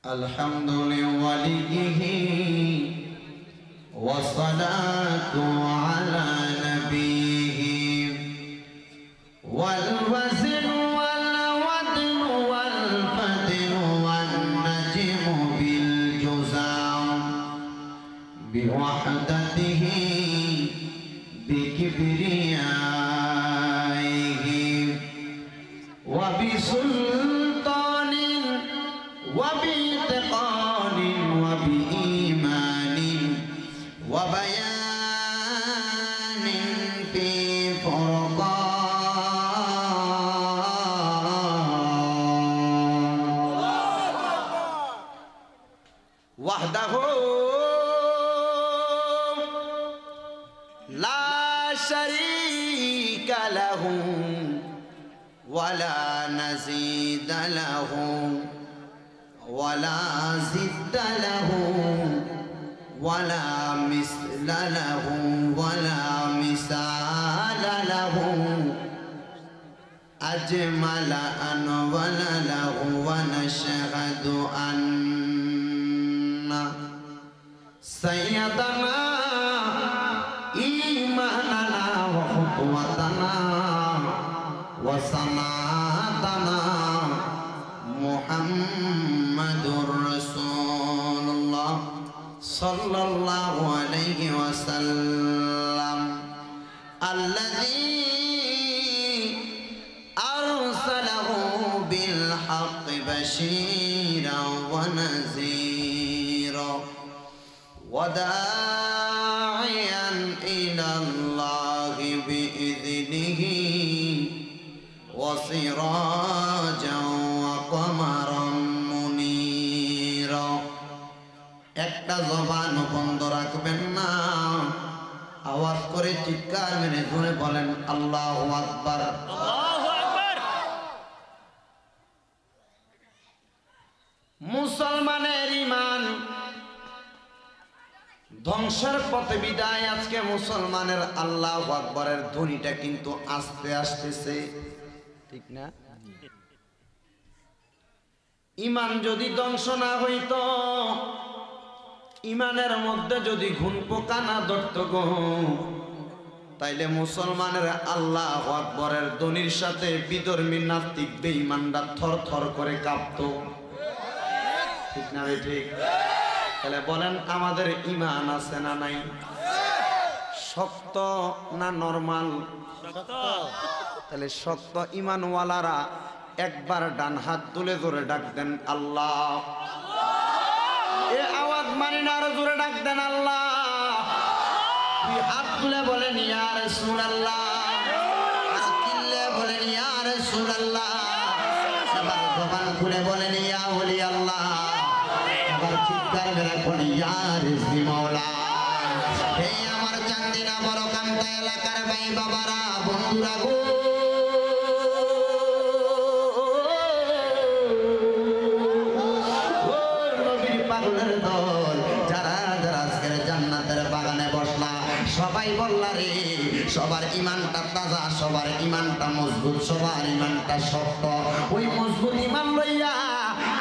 الحمد لوليه والصلاة على نبيه والوزن والودن والفتن والنجم بالجزام بوحدته بكبريائه وبسلطان وبإتقان وبإيمان وبيان في فرقان وحده لا شريك له ولا نزيد له ولا زد له ولا مثل له ولا مثال له أجمل أنول له ونشهد أن سيدنا إيماننا وخطوتنا وصنعتنا محمد رسول الله صلى الله عليه وسلم الذي أرسله بالحق بشيرا ونذيرا وداعيا إلى الله بإذنه وسراجا وقمرا منيرا একটা জবান বন্ধ রাখবেন না আওয়াজ করে চিৎকার মেরে জোরে বলেন আল্লাহু আকবার আল্লাহু আকবার মুসলমানের ঈমান ধ্বংসের পথে বিদায় আজকে মুসলমানের আল্লাহু আকবারের ধ্বনিটা কিন্তু আস্তে আসতেছে ঠিক না ঈমান যদি ধ্বংস না হইতো ঈমানের মধ্যে যদি ঘুণ পোকা না ধরতো গো তাইলে মুসলমানের আল্লাহু আকবারের ধ্বনির সাথে বিধর্মী নাস্তিক বেঈমানরা থরথর করে কাঁপতো ঠিক না ভাই ঠিক তাহলে বলেন আমাদের ঈমান আছে না নাই শক্ত না নরমাল শক্ত তাহলে শক্ত ঈমানওয়ালারা একবার ডান হাত তুলে জোরে ডাক দেন আল্লাহ এ আওয়াজ মানি না আরো জোরে ডাক দেন আল্লাহ দুই হাত তুলে বলেন ইয়া রাসূলুল্লাহ হাত তুলে বলেন ইয়া রাসূলুল্লাহ সবার জবান খুলে বলেন ইয়া ওলি আল্লাহ আবার চিৎকার করে বলেন ইয়া রিজভি মাওলা হে আমার চান্দিনা বড় কান্তা এলাকার ভাই বাবারা বন্ধুরা গো সবাই বললা রে সবার ঈমানটা তাজা সবার ঈমানটা মজবুত সবার ঈমানটা শক্ত ওই মজবুত ঈমান লইয়া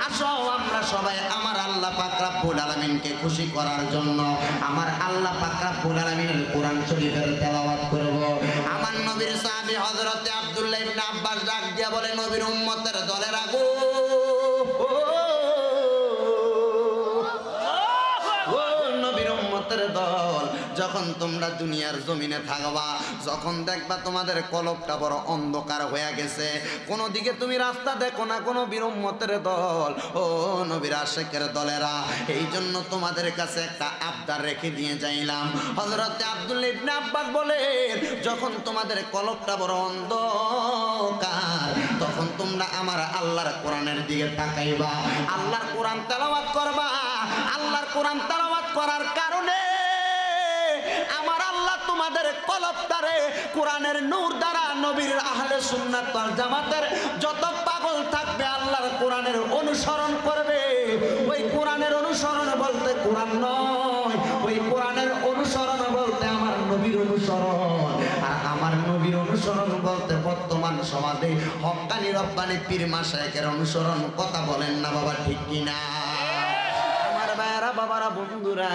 আসো আমরা সবাই আমার আল্লাহ পাক রব্বুল আলামিনকে খুশি করার জন্য আমার আল্লাহ পাক রব্বুল আলামিনের কোরআন শরীফের তেলাওয়াত করব আমার নবীর সাহাবী হযরত আব্দুল্লাহ ইবনে আব্বাস ডাক দিয়া বলে নবীর উম্মতের দলের আগো দল যখন তোমরা দুনিয়ার জমিনে থাকবা যখন দেখবা তোমাদের কলবটা বড় অন্ধকার হয়ে গেছে কোন দিকে তুমি রাস্তা দেখো না কোন বিরম্মতের দল ও নবীর আশিকের দলেরা এই জন্য তোমাদের কাছে একটা আবদার রেখে দিয়ে যাইলাম হযরত আব্দুল্লাহ ইবনে আব্বাস বলে যখন তোমাদের কলবটা বড় অন্ধকার তখন তোমরা আমার আল্লাহর কোরআনের দিকে তাকাইবা আল্লাহর কোরআন তেলাওয়াত করবা আল্লাহর কোরআন তেলাওয়াত করার কারণে আমার আল্লাহ তোমাদের কলবটারে কোরআনের নূর দ্বারা নবীর আহলে সুন্নাত ওয়াল জামাতের যত পাগল থাকবে আল্লাহর কোরআনের অনুসরণ করবে ওই কোরআনের অনুসরণ বলতে কোরআন নয় ওই কোরআনের অনুসরণ বলতে আমার নবীর অনুসরণ আর আমার নবীর অনুসরণ বলতে বর্তমান সমাজে হক্কানি রব্বানি পীর মাশায়েখের অনুসরণ কথা বলেন না বাবা ঠিক কিনা বাবারা বন্ধুরা,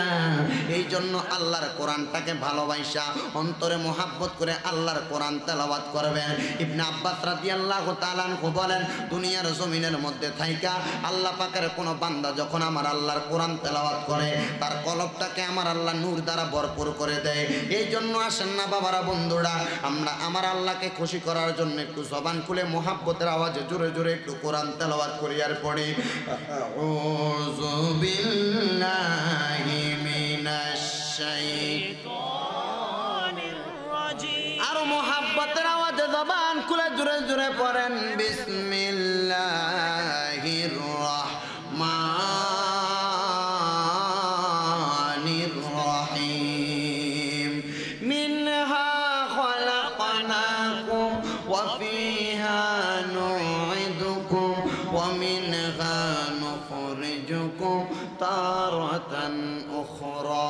এই জন্য আল্লাহর কোরআনটাকে ভালোবাসা অন্তরে মোহাব্বত করে আল্লাহর কোরআন তেলাওয়াত করবেন। ইবনে আব্বাস রাদিয়াল্লাহু তাআলা আনহু বলেন, দুনিয়ার জমিনের মধ্যে থাইকা আল্লাহ পাকের কোনো বান্দা যখন আমার আল্লাহর কোরআন তেলাওয়াত করে তার কলবটাকে আমার আল্লাহ নূর দ্বারা ভরপুর করে দেয়। এই জন্য আসেন না বাবারা বন্ধুরা, আমরা আমার আল্লাহকে খুশি করার জন্য একটু জবান খুলে মোহাব্বতের আওয়াজে জোরে জোরে একটু কোরআন তেলাওয়াত করি আর পড়ি, আউযু বিল্লাহি মিনাশ শাইতানির রাজিম। আর মোহাব্বতের আওয়াজে জবান খুলে জোরে জোরে পড়েন, বিসমিল্লাহির রাহমানির রাহিম। মিনহা খলাকনাকুম ওয়া ফিহা নুঈদুকুম ওয়া মিনহা নুখরিজুকুম তারাতান উখরা।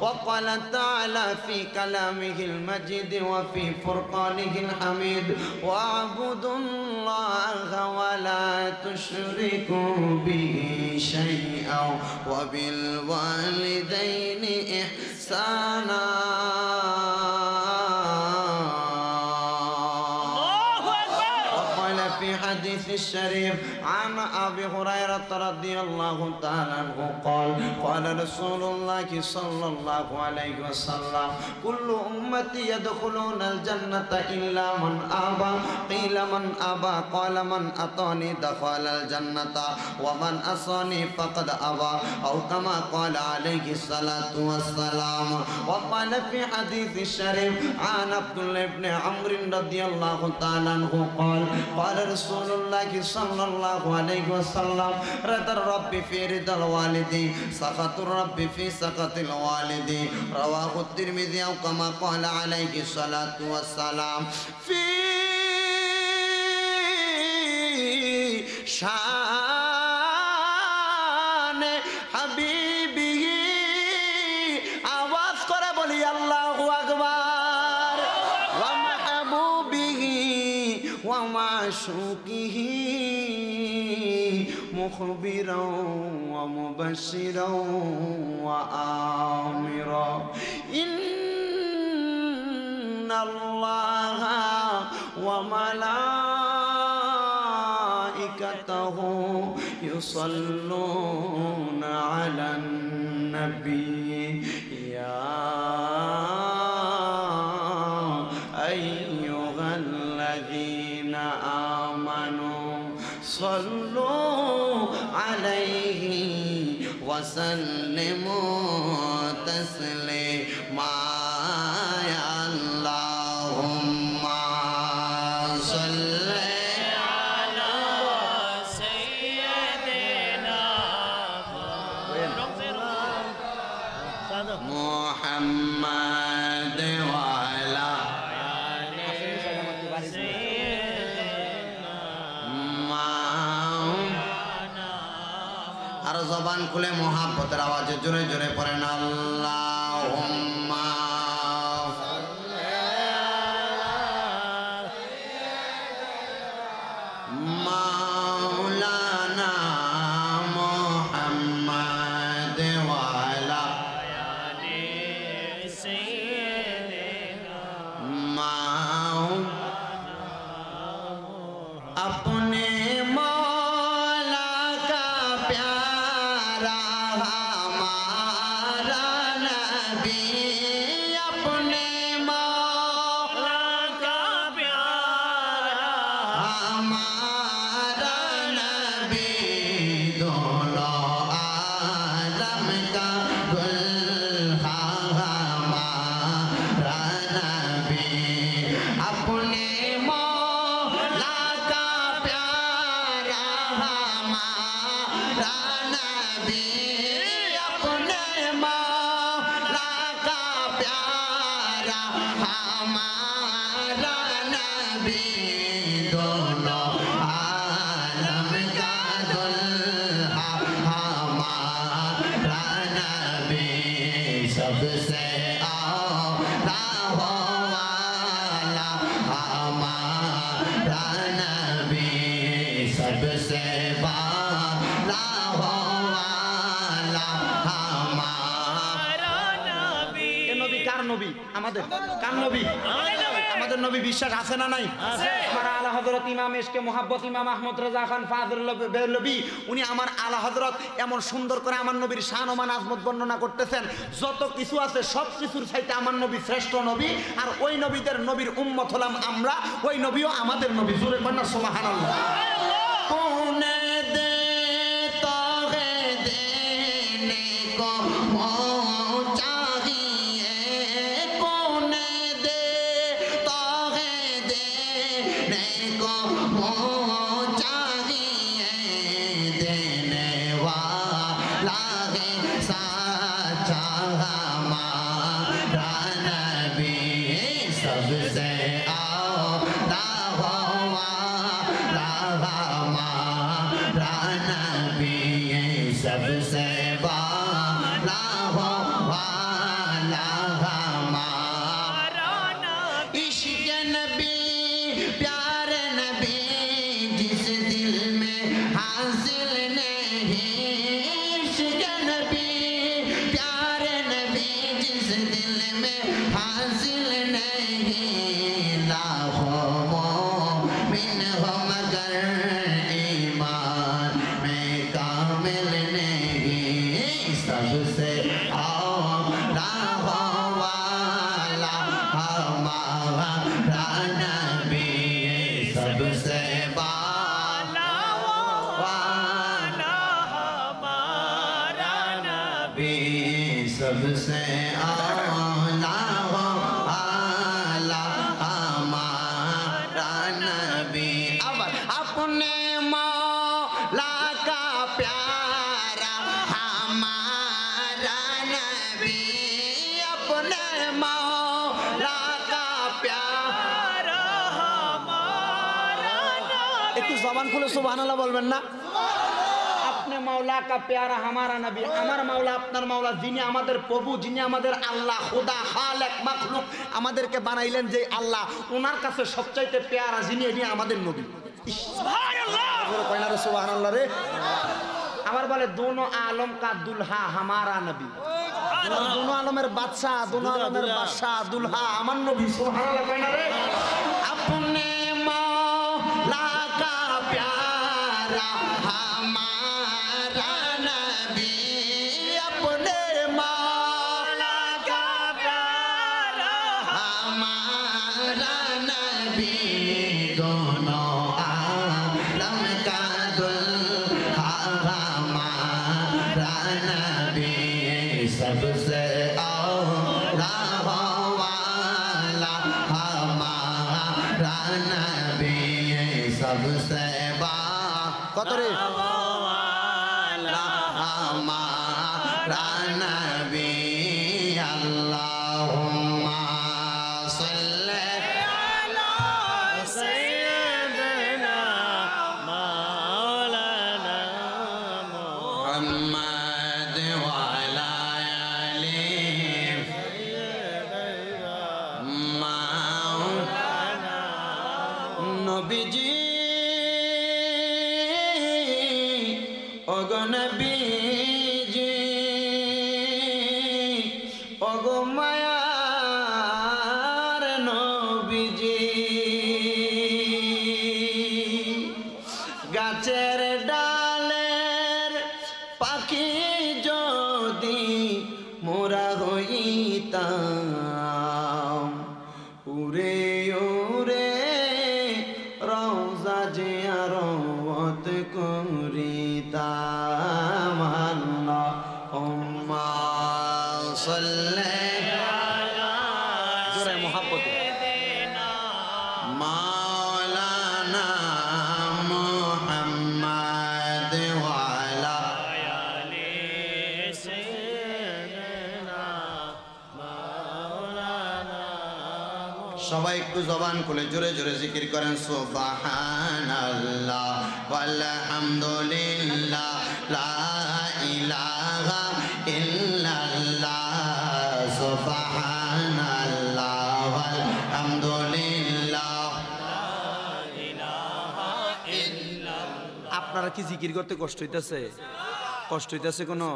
وقال تعالى في كلامه المجيد وفي فرقانه الحميد، واعبدوا الله ولا تشركوا به شيئا وبالوالدين إحسانا. في حديث الشريف عن أبي هريرة رضي الله تعالى عنه قال قال رسول الله صلى الله عليه وسلم كل أمتي يدخلون الجنة إلا من أبى. قيل من أبى؟ قال من أطاني دخل الجنة ومن أصاني فقد أبى، أو كما قال عليه الصلاة والسلام. وقال في حديث الشريف عن عبد الله بن عمرو رضي الله تعالى عنه قال قال رسول الله صلى الله عليه وسلم رضا الرب في رضا الوالد، سخط الرب في سخط الوالد. رواه الترمذي أو كما قال عليه الصلاة والسلام. في শান হাবিবিহি আওয়াজ করে বলি আল্লাহু আকবার। ওয়া মাহবুবিহি ওয়া মাশুকিহি মুখবিরাও ওয়া মুবাশশিরাও ওয়া আমিরা। ইন্নাল্লাহা ওয়া মালাইকাতাহু ইউসাল্লুনা আলান নবী ইয়া আইয়ুহাল্লাযীনা আমানু সাল্লু আলাইহি ওয়া সাল্লিমু তাসলিমা। আল্লাহুম্মা সাল্লি আলা সাইয়্যিদিনা মুহাম্মাদ ওয়া আলা আর জবান খুলে মোহাব্বতের আওয়াজে জোরে জোরে পড়েন আল্লাহুম্মা মাওলানা মুহাম্মাদ ওয়া আলা আলি সাইয়্যিদিনা अपने मौला का प्यारा हमारा नबी, अपने मौला का प्यारा हमारा नबी, दोनों आलम का दुल्हा हमारा नबी, अपने सबसे आला वाला हमारा नबी, सबसे बाला वाला আমাদের কার নবী? আমাদের নবী। বিশ্বাস আছে না নাই? আমার আলা হযরত ইমাম ইশকে মোহাব্বত ইমাম আহমদ রাজা খান ফাজলুল বেরলভী উনি আমার আলা হযরত এমন সুন্দর করে আমার নবীর শান ও মান আজমত বর্ণনা করতেছেন। যত কিছু আছে সব কিছুর চাইতে আমার নবী শ্রেষ্ঠ নবী, আর ওই নবীদের নবীর উম্মত হলাম আমরা, ওই নবীও আমাদের নবী। জোরে কন্যা সুবহানাল্লাহ। কোনে দে তোগে দেনে কো চাহিয়ে, কোনে দে তোগে দেনে কো চাহিয়ে, দেনে वाला है साचा हमारा नबी, सबसे आला वाला हमारा नबी, सबसे वाला हमारा नबी। इश्क़ नबी प्यार नबी जिस दिल में हासिल नहीं, इश्क़ नबी प्यार नबी जिस दिल में हासिल नहीं, लाखों मोमिन हो मगर ईमान में कामिल नहीं, सबसे आला वाला हमारा नबी, सबसे वाला हमारा नबी, सबसे आला हमारा नबी। अब अपने मौला का प्यारा हमारा नबी, अपने मौला का प्यारा हमारा नबी। একটু জবান খুলে সুবহানাল্লাহ বলবেন না? अपने मौला का प्यारा हमारा नबी, আমার মাওলা আপনার মাওলা, যিনি আমাদের প্রভু, যিনি আমাদের আল্লাহ, খোদা খালেক মাখলুক, আমাদেরকে বানাইলেন যে আল্লাহ, ওনার কাছে সবচাইতে পেয়ারা যিনি, এটি আমাদের নবী। সুবহানাল্লাহ কয় না রে? সুবহানাল্লাহ রে। আবার বলে দোনো আলম কা দুলহা হামারা নবী, দোনো আলমের বাদশা, দোনো আলমের বাদশা দুলহা আমার নবী। সুবহানাল্লাহ কয় না রে? अपने मौला का प्यारा हमारा नबी, अपने मौला का प्यारा हमारा नबी, दोनों आलम का दुल्हा हमारा नबी, सबसे आला वाला हमारा नबी, सबसे কত রে हमारा नबी। अल्लाहुम्मा सल्ली अला सय्यिदिना मौलाना मुहम्मद व अला आलि मौलाना नबीजी ওগো নবীজি, ওগো মায়ার নবীজি, গাছের ডালের পাখি যদি মোরা হইতাম, উড়ে উড়ে রওজা জিয়ারত করিতাম। আল্লাহুম্মা সাল্লি আলা সাইয়্যিদিনা মাওলানা মুহাম্মদ ওয়া আলা আলি সাইয়্যিদিনা মাওলানা। সবাই একটু জবান খুলে জোরে জোরে জিকির করেন সুবহানাল্লাহ ওয়ালহামদুলিল্লাহ লা ইলাহা ইল্লাল্লাহ, সুবহানাল্লাহ ওয়ালহামদুলিল্লাহ লা ইলাহা ইল্লাল্লাহ। আপনারা কি জিকির করতে কষ্ট হইতাছে? কষ্ট হইতাছে কোনো?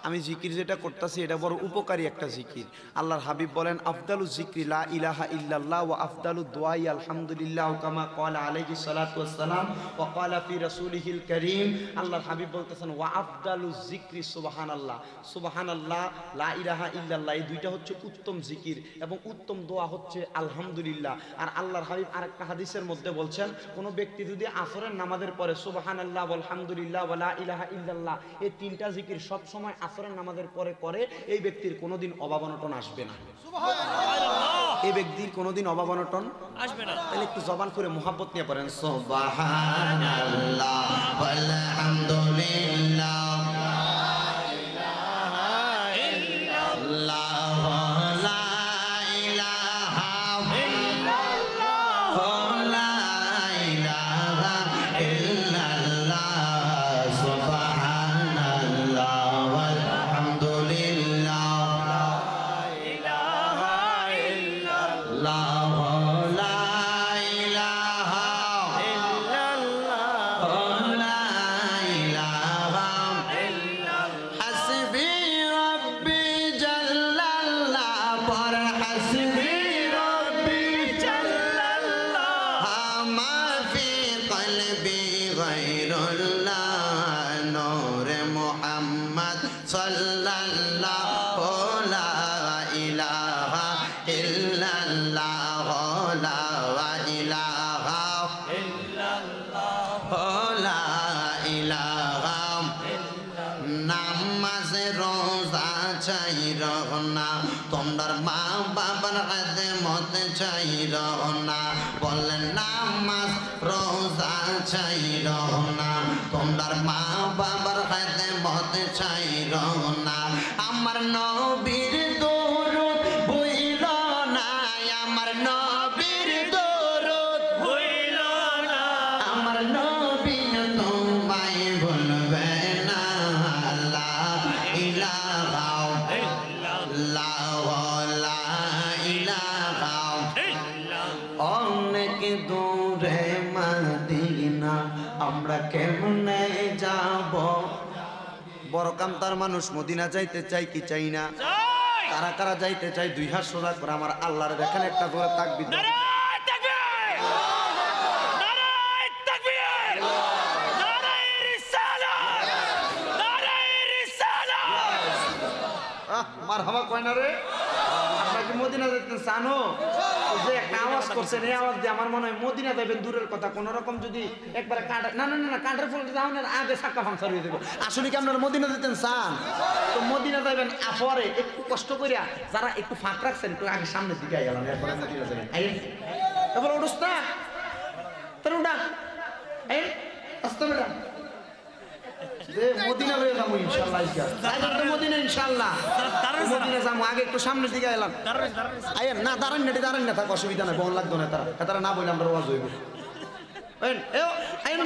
আমি জিকির যেটা করতেছি এটা বড় উপকারী একটা জিকির। আল্লাহর হাবিব বলেন আফদালু জিকরি লা ইলাহা ইল্লাল্লাহ ওয়া আফদালু দুআই আলহামদুলিল্লাহ কামা ক্বালা আলাইহিস সালাতু ওয়াস সালাম ওয়া ক্বালা ফি রাসূলিহিল কারীম। আল্লাহর হাবিব বলতেছেন ওয়া আফদালু জিকরি সুবহানাল্লাহ। সুবহানাল্লাহ, লা ইলাহা ইল্লাল্লাহ, এই দুইটা হচ্ছে উত্তম জিকির এবং উত্তম দোয়া হচ্ছে আলহামদুলিল্লাহ। আর আল্লাহর হাবিব আরেকটা হাদিসের মধ্যে বলছেন কোন ব্যক্তি যদি আসরের নামাজের পরে সুবহানাল্লাহ আলহামদুলিল্লাহ ওয়া লা ইলাহা ইল্লাল্লাহ এই তিনটা জিকির সব সময় আসরের নামাজের পরে করে, এই ব্যক্তির কোনোদিন অভাব অনটন আসবে না। সুবহানাল্লাহ, এই ব্যক্তির কোনোদিন অভাব অনটন আসবে না। তাহলে একটু জবান করে মুহাব্বত নিয়ে পড়েন সুবহানাল্লাহ আলহামদুলিল্লাহ তোমার মা বাবার খেদমত চাইর না, বলেন নামাজ রোজা চাইর না, তোমার মা বাবার খেদমত চাইর না। আমার নবীর দরুদ ভুইল না, আমার নবীর দরুদ ভুইল না, আমার নবী তোমায় ভুলবে না। লা ইলাহা অনেক দূরে মদিনা আমরা কেমনে যাব? বড় কান্তার মানুষ মদিনা যাইতে চাই কি চাই না? কারা কারা যাইতে চাই দুই হাত সোজা করে আমার আল্লাহর দেখেন একটা করে তাকবীর। মারহাবা কয় না রে? আপনাকে মদিনা যেতে চানো? যে একটা আওয়াজ করছেন এই আওয়াজ দিয়ে আমার মনে হয় মদিনা যাবেন দূরের কথা, কোন রকম যদি একবারে কাটা না না না কাটার ফল যাওয়ার আগে সাক্কা ফাংসার হয়ে যাবে। আসলে কি আপনারা মদিনা যেতেন চান? তো মদিনা যাবেন পরে একটু কষ্ট করিয়া যারা একটু ফাঁক রাখছেন একটু আগে সামনের দিকে গেলাম, এরপরে মদিনা যাবেন। এরপরে উঠোস না তাহলে উঠা আসতে বেটা মদিনা হয়ে যাবো ইনশাল্লাহ। মদিনা ইনশাল্লাহ মদিনা যাবো, আগে একটু সামনের দিকে এলাম। না দাঁড়ান না দাঁড়ান না থাক, অসুবিধা নাই, বন লাগতো না তারা তারা না বললে আমরা ওয়াজ হইব।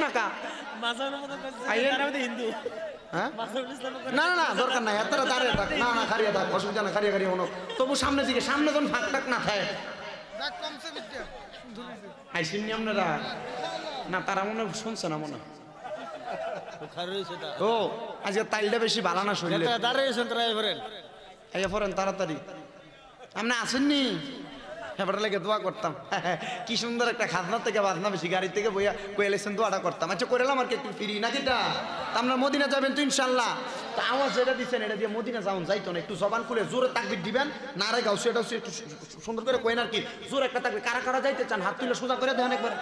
না কা হিন্দু না না না দরকার নাই, তারা দাঁড়িয়ে থাক, না না খারিয়ে থাক, অসুবিধা না, খারিয়ে খারিয়ে হলো তবু সামনের দিকে, সামনে যখন ফাঁক টাক না থাকে আইসিনি আপনারা না, তারা মনে শুনছে না মনে ও আজকে তাইলটা বেশি ভালো না শরীরে ফরেন তাড়াতাড়ি। আপনি আসেননি এবারে লেগে দোয়া করতাম, কি সুন্দর একটা খাজনা থেকে বাজনা বেশি গাড়ি থেকে বইয়া কয়েলেছেন দোয়াটা করতাম। আচ্ছা করেলাম আর কি একটু ফিরি নাকি তা আমরা মদিনা যাবেন তো ইনশাল্লাহ। তো আওয়াজ যেটা দিচ্ছেন এটা দিয়ে মদিনা যাওন যাইতো না, একটু জবান খুলে জোরে তাকবীর দিবেন, না রে গাও সেটা একটু সুন্দর করে কয়েন আর কি জোরে একটা তাকবীর। কারা কারা যাইতে চান হাত তুলে সোজা করে দেন একবার।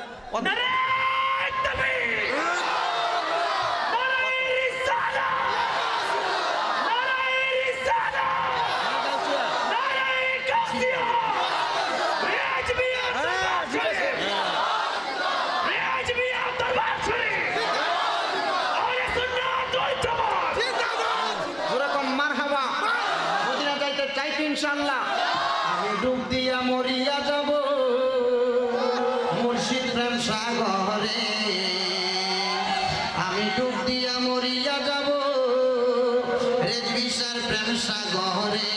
ইনশাআল্লাহ আমি ডুব দিয়া মরিয়া যাব মুর্শিদ প্রেম সাগরে, আমি ডুব দিয়া মরিয়া যাব রেজবিশার প্রেম সাগরে।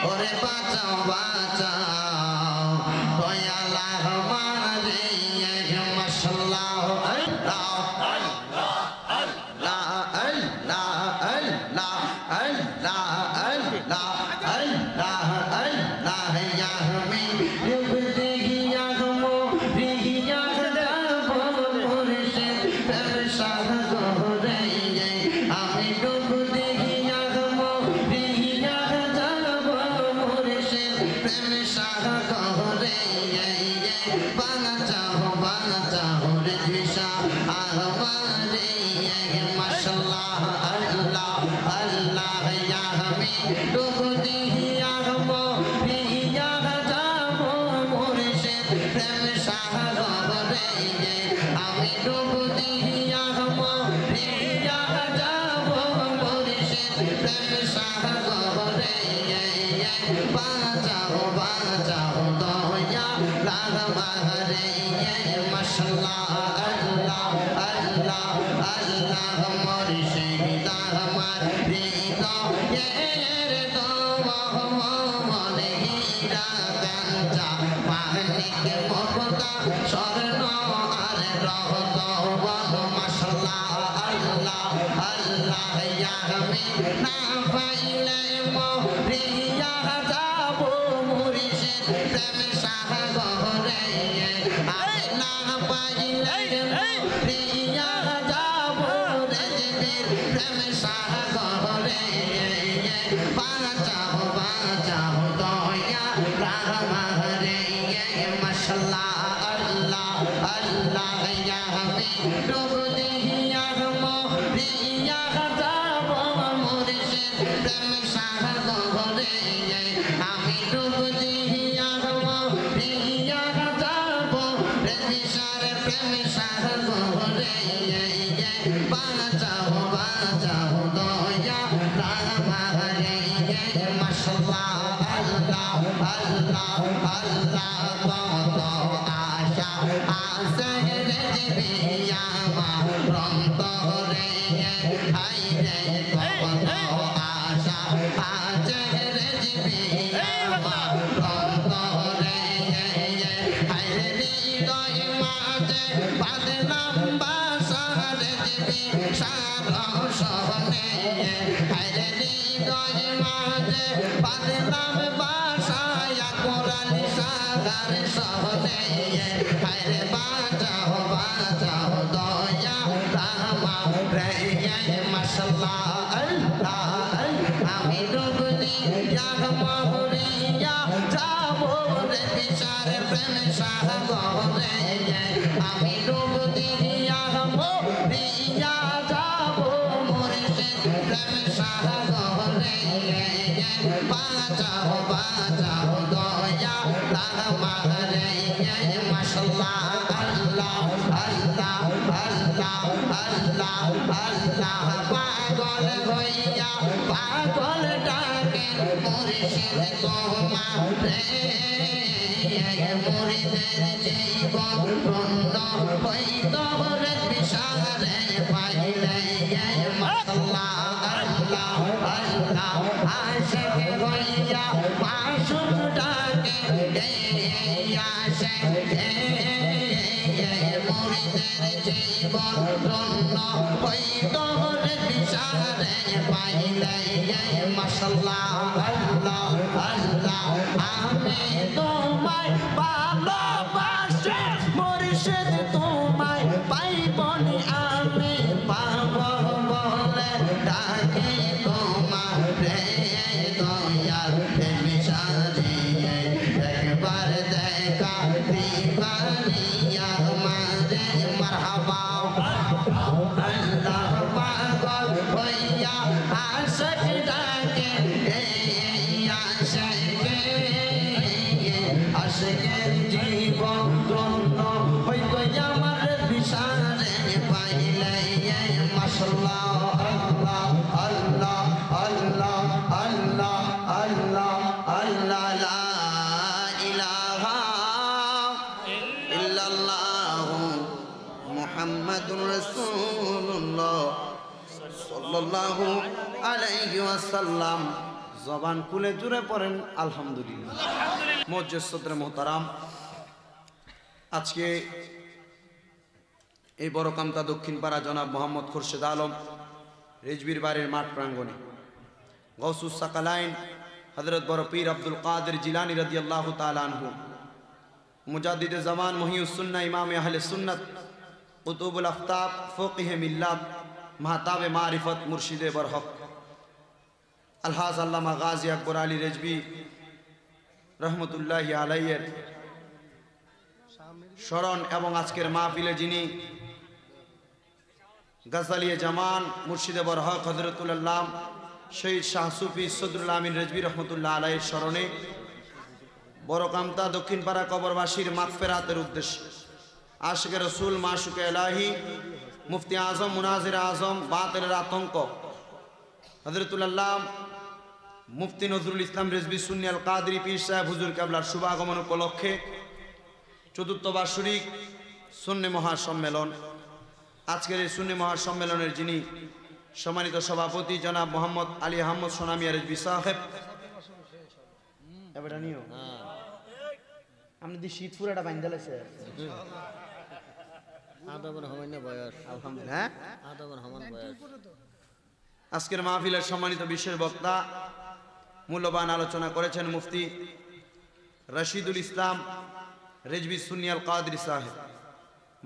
ওরে বাঁচাও বাঁচাও দয়াল রহমান রে মাশাআল্লাহ আল্লাহ আল্লাহ আল্লাহ আল্লাহ বাঁচাও রে দিশা আমারে মাশাআল্লাহ আল্লাহ আল্লাহ ইয়া আমি ডুব দিয়া মরিয়া যাব মুর্শিদ প্রেম সাগরে আমি ডুব দিয়া মরিয়া যাব মুর্শিদ প্রেম সাগরে বাঁচাও বাঁচাও দয়া লাগমারে মাশাআল্লাহ আল্লাহ আল্লাহ আল্লাহ মুর্শিদ আমার হৃদয়ের দোয়া মনে হীরা কাঞ্চা মানিক মুক্তা স্বর্ণ আর রত্ন মাশাআল্লাহ আল্লাহ আল্লাহ ইয়া আমি না পাইলে মরিয়া যাব মুর্শিদ প্রেম সাগরে আমি না পাইলে মরিয়া যাব রেজবীর প্রেম সাগরে বাঁচাও বাঁচাও দয়া রাহমারে মাশাআল্লাহ আল্লাহ আল্লাহ ইয়া আমি ডুব দিয়া মরিয়া যাব মুর্শিদ প্রেম সাগরে আমি ডুব দিয়া মরিয়া যাব রেজবীর প্রেম সাগরে বাঁচাও বাঁচাও দয়া রাহমারে মাশাআল্লাহ আল্লাহ আল্লাহ আল্লাহ কত আশা আছে রেজবী আমার অন্তরে হায় রে কত আশা আছে রেজবী আমার অন্তরে হায় রে হৃদয় মাঝে বাঁধলাম বাসা রেজবী সারা সহনে হায় রে হৃদয় মাঝে বাঁধলাম বাসা কোরআন সাগর সহনে হায় রে বাঁচাও বাঁচাও দয়া রাহমারে মাশাআল্লাহ আল্লাহ আমি ডুব দিয়া মরিয়া যাব রে বিচার প্রেম সাগরে আমি ডুব দিয়া মরিয়া যাব মুর্শিদ প্রেম সাগরে বাঁচাও বাঁচাও দয়া রাহমারে মাশাআল্লাহ আল্লাহ আল্লাহ আল্লাহ আল্লাহ আল্লাহ পাগল হইয়া পাগল ডাকে মুর্শিদ তোমারে মুরিদের জীবন ধন্য হইত রে বিশারে পাইলে মাশাআল্লাহ আল্লাহ আল্লাহ আশিক হইয়া মাসুক ডাকে আশিক মুরিদের জীবন ধন্য হইত রে বিশারে পাইলে মাশাআল্লাহ আল্লাহ আল্লাহ আমি তোমায় ভালোবাসি মুর্শিদ তোমায় পাইবনি আমি পাব বলে ডাকি তোমারে দয়াল মিশারি একবার দেখা দিবানি আমারে মারহাবা আল্লাহ পাগল হইয়া আশিক ডাকে আশিকের জীবন ধন্য হইত আমার বিশারে পাইলে মাশাআল্লাহ আল্লাহ আল্লাহ আল্লাহ আল্লাহ আল্লাহ আল্লাহ লা ইলাহা ইল্লাল্লাহ মুহাম্মাদুর রাসূলুল্লাহ সাল্লাল্লাহু আলাইহি ওয়াসাল্লাম। জবান খুলে জুড়ে পড়েন আলহামদুলিল্লাহ। মুআজ্জিজ সদরে মুহতারাম, আজকে এই বড় কামতা দক্ষিণ পাড়া জনাব মোহাম্মদ খুরশেদ আলম রেজবির বাড়ির মাঠ প্রাঙ্গণে গৌসুস সাকালাইন হযরত বড় পীর আব্দুল কাদের জিলানী রাদিয়াল্লাহু তাআলা আনহু, মুজাদ্দিদে জামান মুহিউস সুন্নাহ ইমামে আহলে সুন্নাত কুতুবুল আফতাব ফকিহে মিল্লাত মাহতাবে মারিফত মুর্শিদে বরহক আলহাজ আল্লামা গাজী আকবর আলী রেজবি রহমতুল্লাহি আলাইহির স্মরণ এবং আজকের মাহফিলে যিনি গাজালিয়ে জামান মুর্শিদে বরহক হযরতুল আল্লাহ শহীদ শাহ সুফি সদরুল আমিন রেজভী রহমতুল্লাহ আলাইহির স্মরণে বড়কামতা দক্ষিণপাড়া কবরবাসীর মাগফিরাতের উদ্দেশ্যে আশিকে রসুল মাশুকে এলাহি মুফতি আজম মুনাজির আজম বাতিলের আতঙ্ক হযরতুল আল্লাহ মুফতি নজরুল ইসলাম রেজভী সুন্নি আল কাদরি পীর সাহেব হুজুর কেবলার শুভাগমন উপলক্ষে চতুর্থ বার্ষিক সুন্নি মহাসম্মেলন। আজকের এই সুন্নি মহাসম্মেলনের যিনি সম্মানিত সভাপতি জনাব মোহাম্মদ আলী আহমদ সোনামিয়া রেজভী সাহেব, এবারে নিও আপনি দি শীত পুরাটা বাইন্দা লাইছে আদাবর হমাইনা বয়স আলহামদুলিল্লাহ। হ্যাঁ, আদাবর হমান বয়স। আজকের মাহফিলের সম্মানিত বিশেষ বক্তা মূল্যবান আলোচনা করেছেন মুফতি রশিদুল ইসলাম রেজভী সুন্নি আল কাদরি সাহেব।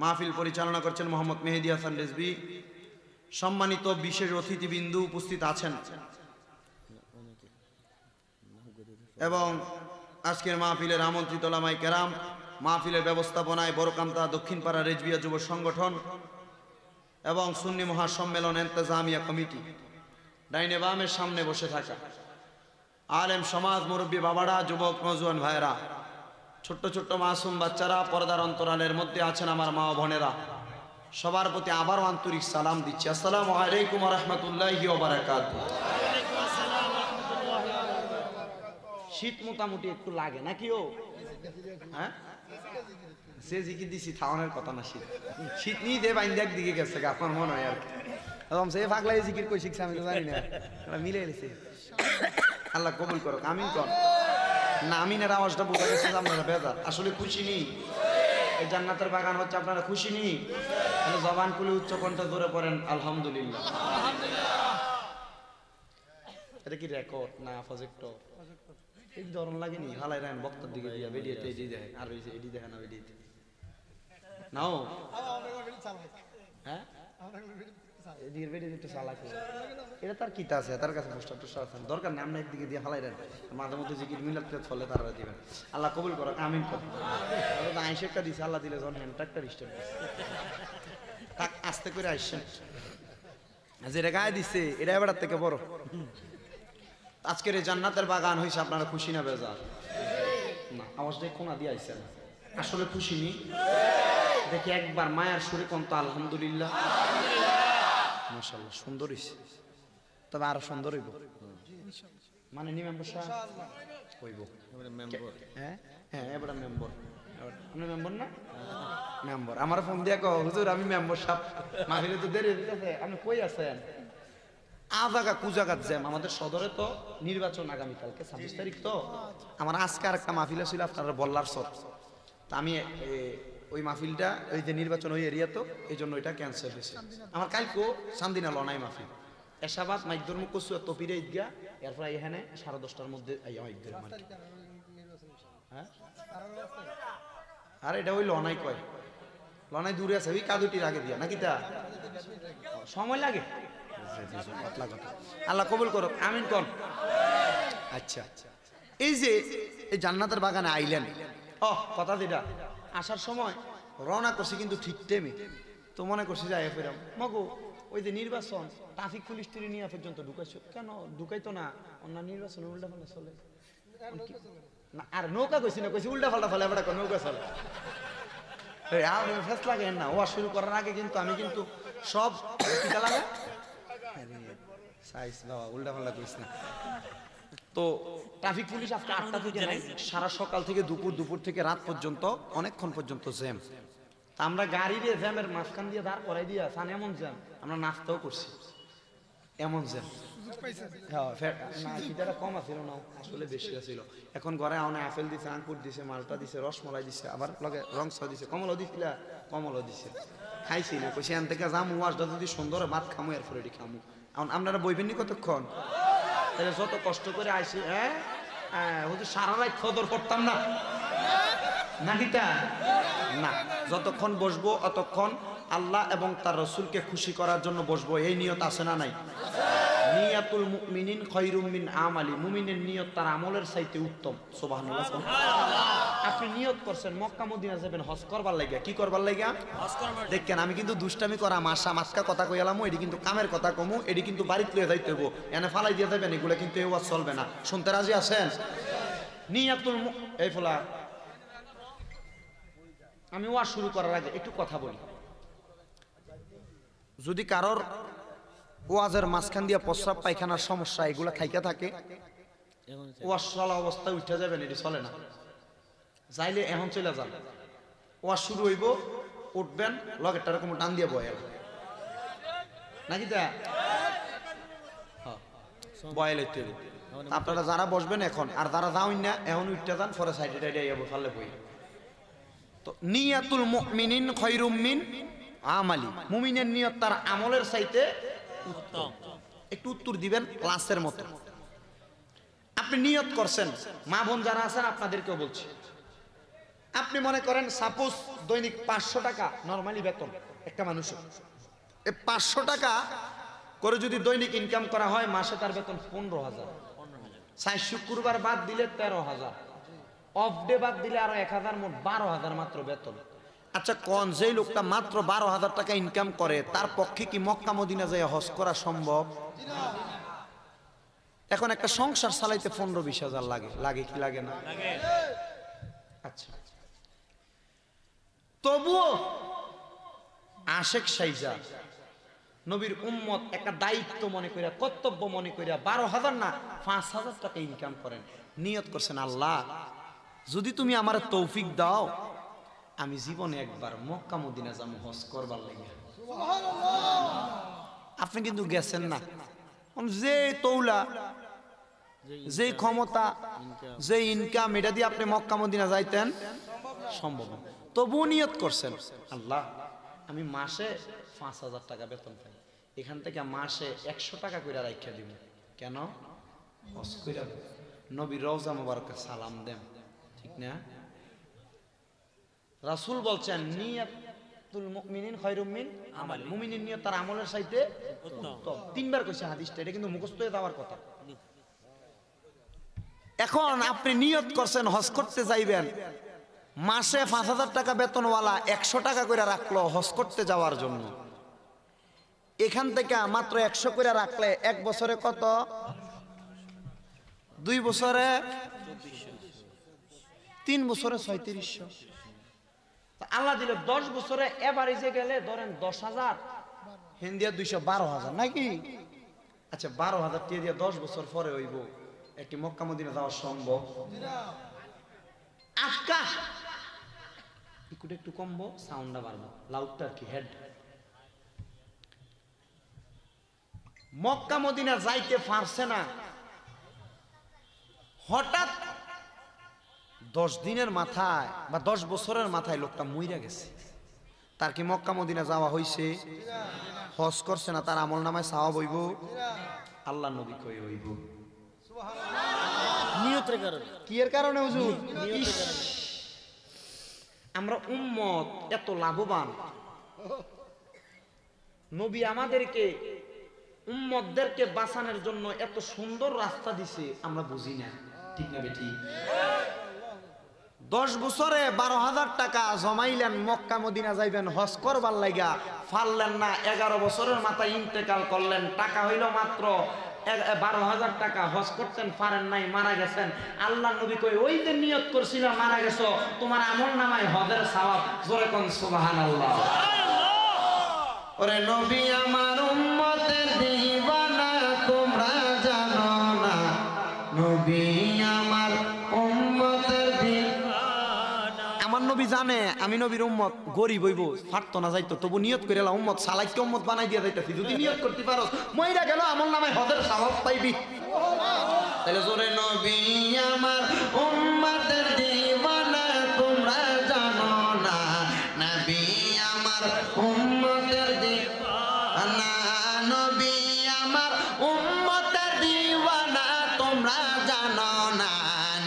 মাহফিল পরিচালনা করছেন মোহাম্মদ মেহেদি হাসান রেজভী। সম্মানিত বিশেষ অতিথিবৃন্দু উপস্থিত আছেন এবং আজকের মাহফিলের আমন্ত্রিত ওলামায়ে কেরাম, মাহফিলের ব্যবস্থাপনায় বড়কামতা দক্ষিণপাড়া রেজভিয়া যুব সংগঠন এবং সুন্নি মহাসম্মেলন ইন্তেজামিয়া কমিটি, ডাইনে বামের সামনে বসে থাকা আলেম সমাজ, মুরব্বী বাবারা, যুবক নওজোয়ান ভাইরা, ছোট্ট ছোট্ট মাসুম বাচ্চারা, পর্দার অন্তরালের মধ্যে আছেন আমার মা ও বোনেরা, সবার প্রতি আবারও আন্তরিক সালাম দিচ্ছি। আসসালামু আলাইকুম ওয়া রাহমাতুল্লাহি ওয়া বারাকাতুহু। শীত মোটামুটি একটু লাগে নাকি ও? হ্যাঁ, সে জিকির দিছি থাওয়ানোর কথা না, শীত শীত নিয়ে দে বাইন্দে একদিকে গেছে আপনার মনে হয় আর কি। এবং সে পাগলাই জিকির কই শিখছে আমি তো জানি না, মিলে গেছে। আল্লাহ কবুল করো, আমিন কর না। আমিনের আওয়াজটা বোঝা গেছে আপনারা বেজার, আসলে খুশি নেই। এই জান্নাতের বাগান হচ্ছে, আপনারা খুশি নেই? তাহলে জবান খুলে উচ্চ কণ্ঠে ধরে পড়েন আলহামদুলিল্লাহ। এটা কি রেকর্ড না প্রজেক্টর? এই ধরন লাগেনি হালাই রান বক্তার দিকে দিয়া বেরিয়েতে এডি দেখেন আর হইছে এডি দেখেন না বেরিয়েতে নাও। হ্যাঁ, এদিকে বেরিয়ে একটু চালাক এটা তার কিতা আছে, তার কাছে পোস্টার টোস্টার আছে, দরকার নেই। আমরা একদিকে দিয়ে হালাই রান, মাঝে মধ্যে জিকির মিলাদ ফলে তারা দিবেন। আল্লাহ কবুল করো, আমিন কর। আইসেকটা দিছে আল্লাহ দিলে জন হ্যান্ড ট্রাক্টর স্টার্ট তাক আস্তে করে আইসেন, যেটা গায়ে দিচ্ছে এটা এবার থেকে বড়। আজকের এই জান্নাতের বাগান হয়েছে, আপনারা খুশি না বেজার? না, আওয়াজটা কোনা দিয়ে আইছেন, আসলে খুশি নি? দেখি একবার মায়ার সুরে কোন তো আলহামদুলিল্লাহ। মাশাআল্লাহ, সুন্দর হইছে, তবে আরো সুন্দর হইব। মানে নি মেম্বার সাহেব হইব, মেম্বার। হ্যাঁ হ্যাঁ, এবারে মেম্বার। আপনি মেম্বার না? মেম্বার। আমার ফোন দিয়ে কও হুজুর আমি মেম্বার সাহেব, মাহফিলে তো দেরি হইতেছে, আপনি কই আছেন? আজাগা কুজাগাত জ্যাম, আমাদের সদরে তো নির্বাচন আগামীকালকে 26 তারিখ। তো আমার আজকে আর একটা মাহফিল ছিল আপনারা বল্লার সর, তা আমি ওই মাহফিলটা ওই যে নির্বাচন ওই এরিয়া, তো এই জন্য ওইটা ক্যান্সেল হয়েছে। আমার কালকেও সান্দিনা লনাই মাহফিল, এসাবাদ মাইকদর্ম কসু তপিরে ঈদগা, এরপর এখানে 10:30টার মধ্যে হ্যাঁ। আর এটা ওই লনাই কয়, লনাই দূরে আছে, ওই কাদুটির আগে দিয়া নাকি তা সময় লাগে। আল্লাহ কবুল করো, আমিন কর। আচ্ছা, এই যে এই জান্নাতের বাগানে আইলেন, কথা যেটা আসার সময় রওনা করছি কিন্তু ঠিক টাইমে, তো মনে করছি যাই ফেরাম মগো ওই যে নির্বাচন ট্রাফিক পুলিশ তুলি নিয়ে পর্যন্ত ঢুকাইছো কেন? ঢুকাইতো না, অন্য নির্বাচন উল্টা পাল্টা চলে না। আর নৌকা কইছি না, কইছি উল্টা পাল্টা ফলে এবার নৌকা চলে। ফেসলা গেন না, ওয়া শুরু করার আগে কিন্তু আমি কিন্তু সব লাগে উল্টা পাল্টা করিস না। তো ট্রাফিক পুলিশ আজকে 8টা থেকে নাই, সারা সকাল থেকে দুপুর থেকে রাত পর্যন্ত অনেকক্ষণ পর্যন্ত জ্যাম। আমরা গাড়ি দিয়ে জ্যামের মাঝখান দিয়ে দাঁড় করাই দিয়ে আসান, এমন জ্যাম আমরা নাস্তাও করছি, এমন জ্যাম। হ্যাঁ, কম আছিল না, আসলে বেশি আছিল। এখন ঘরে আনে আপেল দিছে, আঙ্কুর দিছে, মালটা দিছে, রসমলাই দিছে, আবার লগে রংস দিছে, কমলও দিছিলা, কমলও দিছে। খাইছি না, কইছি এন থেকে যামু, ওয়াজটা যদি সুন্দর ভাত খামু এরপরে এটি খামু। এখন আপনারা বইবেন নি কতক্ষণ? তাহলে যত কষ্ট করে আইসি, হ্যাঁ সারা রাত খদর করতাম না নাকিটা না, যতক্ষণ বসবো অতক্ষণ আল্লাহ এবং তার রসুলকে খুশি করার জন্য বসবো, এই নিয়ত আছে না নাই? নিয়াতুল মুমিনিন খায়রুম মিন আমালি, মুমিনের নিয়ত তার আমলের চাইতে উত্তম। সুবহানাল্লাহ। আপনি নিয়ত করছেন মক্কা মদিনা যাবেন হজ করবার লাগিয়া, কি করবার লাগিয়া? দেখেন আমি কিন্তু দুষ্টামি করা মাসা মাসকা কথা কইলাম, এটি কিন্তু কামের কথা কমু, এটি কিন্তু বাড়িতে লয়ে যাইতে হইব, এনে ফালাই দিয়ে যাবেন, এগুলো কিন্তু এই ওয়াজ চলবে না। শুনতে রাজি আছেন? নিয়াতুল এই ফলা আমি ওয়াজ শুরু করার আগে একটু কথা বলি। যদি কারোর ওয়াজের মাঝখান দিয়া প্রস্রাব পায়খানার সমস্যা এগুলা থাইকা থাকে, ওয়াজ চলা অবস্থায় উঠে যাবেন, এটি চলে না। যাইলে এখন চলে যান, ওয়াজ শুরু হইব, উঠবেন, লগেরটা এরকম টান দিয়ে বয়ে নাকি তা বয়ে লইতে হইব। আপনারা যারা বসবেন এখন, আর যারা যাওই না এখন উঠতে যান, পরে সাইডে টাইডে ফালে বই। তো নিয়াতুল মুমিনিন খায়রুম মিন আমালি, মুমিনের নিয়ত তার আমলের চাইতে উত্তম। একটু উত্তর দিবেন ক্লাসের মতো। আপনি নিয়ত করছেন, মা বোন যারা আছেন আপনাদেরকেও বলছি, আপনি মনে করেন সাপোজ দৈনিক 500 টাকা নরমালি বেতন একটা মানুষের, এই 500 টাকা করে যদি দৈনিক ইনকাম করা হয়, মাসে তার বেতন 15,000। 4 শুক্রবার বাদ দিলে 13,000, অফ ডে বাদ দিলে আরো 1,000, মোট 12,000 মাত্র বেতন। আচ্ছা কোন যে লোকটা মাত্র 12,000 টাকা ইনকাম করে, তার পক্ষে কি মক্কা মদিনা যায় হজ করা সম্ভব? এখন একটা সংসার চালাইতে 15-20,000 লাগে, লাগে কি লাগে না? আচ্ছা, তবুও আশেক সাইজা নবীর উম্মত একটা দায়িত্ব মনে করিয়া, কর্তব্য মনে করিয়া 12,000 না 5,000 টাকা ইনকাম করেন। নিয়ত করছেন, আল্লাহ যদি তুমি আমার তৌফিক দাও, আমি জীবনে একবার মক্কা মদিনা যাবো হজ করবার লাগে। আপনি কিন্তু গেছেন না, যে তৌলা, যে ক্ষমতা, যে ইনকাম, এটা দিয়ে আপনি মক্কা মদিনা যাইতেন সম্ভব। তবু নিয়ত করছেন, আল্লাহ আমি মাসে 5,000 টাকা বেতন পাই, এখান থেকে মাসে 100 টাকা করে রাখা দিব, কেন? হজ কইরা নবী রওজা মুবারকে সালাম দেন, ঠিক না? রাসূল বলছেন নিয়াতুল মুমিনিন খায়রুম মিন আমালি, মুমিনের নিয়ত তার আমলের চাইতে উত্তম। 3 বার কইছে হাদিসটা, এটা কিন্তু মুখস্থ হয়ে যাওয়ার কথা। এখন আপনি নিয়ত করছেন হজ করতে যাইবেন, মাসে 5,000 টাকা বেতনওয়ালা 100 টাকা করে রাখলো হজ করতে যাওয়ার জন্য, এখান থেকে মাত্র 100 করে রাখলে 1 বছরে কত? 2 বছরে 3 বছরে 3600। আল্লাহ দিলে 10 বছরে এভারেজে গেলে ধরেন 10,000, হিন্দিয়া 212,000 নাকি? আচ্ছা 12,000 টাকা দিয়ে 10 বছর পরে হইব একটি মক্কা মদিনা যাওয়া সম্ভব? আজকা একটু কমবো, সাউন্ডটা বাড়বো, লাউডটা আর কি, হেড। মক্কা মদিনা যাইতে পারছে না, হঠাৎ 10 দিনের মাথায় বা 10 বছরের মাথায় লোকটা মইরা গেছে, তার কি মক্কা মদিনা যাওয়া হইছে? হজ করছে না, তার আমল নামায় সওয়াব হইব? আল্লাহ নবী কই হইব। নিয়তের কারণে। কি এর কারণে হুজুর? আমরা উম্মত এত লাভবান, নবী আমাদেরকে উম্মতদেরকে বাঁচানোর জন্য এত সুন্দর রাস্তা দিছে, আমরা বুঝি না, ঠিক না বেটি? 10 বছরে 12,000 টাকা জমাইলেন, মক্কা মদিনা যাইবেন হজ করবার লাগা, পারলেন না। 11 বছরের মাথায় ইন্তেকাল করলেন, টাকা হইল মাত্র 12,000 টাকা, হজ করতেন পারেন নাই, মারা গেছেন। আল্লাহ নবী কই ওই যে নিয়ত করছিল মারা গেছো, তোমার আমল নামায় হজের সওয়াব, জোরে কোন সুবহানাল্লাহ। ওরে নবী আমার উম্মতের দিওয়ানা, তোমরা জানো না, নবী আমার উম্মতের দিওয়ানা। আমার নবী জানে আমি নবীর উম্মত, গরিব হইব, পারতো না যাইতো, তবু নিয়ত করে উম্মত সালাইকে উম্মত বানাই দিয়া যাইতাছি। যদি নিয়ত করতে পারো, মইরা গেল আমল নামায় হজের সওয়াব পাইবি। তাহলে জোরে নবী আমার উম্মতের দিওয়ানা, তোমরা জানো না, নবী আমার উম্মতের দিওয়ানা, নবী আমার উম্মতের দিওয়ানা, তোমরা জানো না,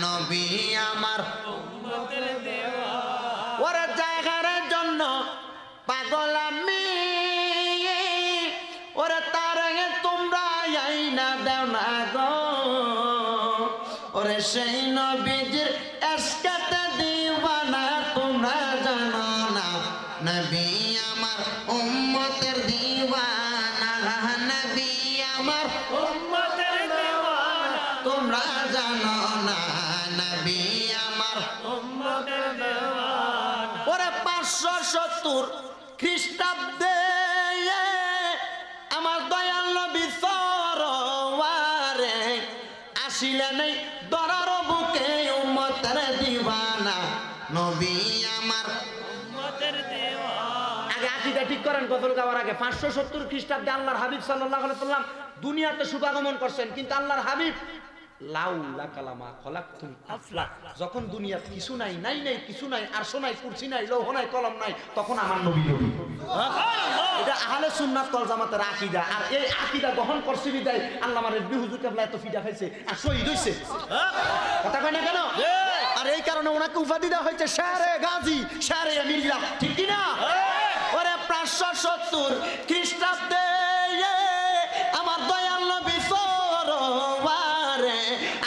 নবী আমার উম্মতের দিওয়ানা। ওরে জায়গার জন্য পাগল আমি, ওরে তার তোমরা আইনা দেও না গো, ওরে সেই নবীজির এসকাতে দিও 570 খ্রিস্টাব্দে আমার দয়াল নবী সরওয়ারে আসিলেন দরার বুকে উম্মতের দিওয়ানা নবী আমার উম্মতের দিওয়ানা। আগে আকীদা ঠিক করেন গজল গাওয়ার আগে। 570 খ্রিস্টাব্দে আল্লাহর হাবিব সাল্লাল্লাহু আলাইহি সাল্লাম দুনিয়াতে শুভাগমন করছেন, কিন্তু আল্লাহর হাবিব লাউলা কালামা খলাকতুল আফলাক, যখন দুনিয়াত কিছু নাই কিছু নাই, আরশ নাই, কুরসি নাই, লৌহ নাই, কলম নাই, তখন আমার নবী নবী। এটা আহলে সুন্নাত ওয়াল জামাতের আকীদা। আর এই আকীদা গ্রহণ করছে বিদায় আল্লামা রেজভী হুজুর কেবলা এত ফিদা খাইছে আর শহীদ হইছে। কথা কয় না কেন? আর এই কারণে ওনাকে উপাধি দেওয়া হয়েছে শেরে গাজী, শেরে মির্জা, ঠিক কি না? ওরে 570 খ্রিস্টাব্দে আমার দয়াল নবী সরওয়ারে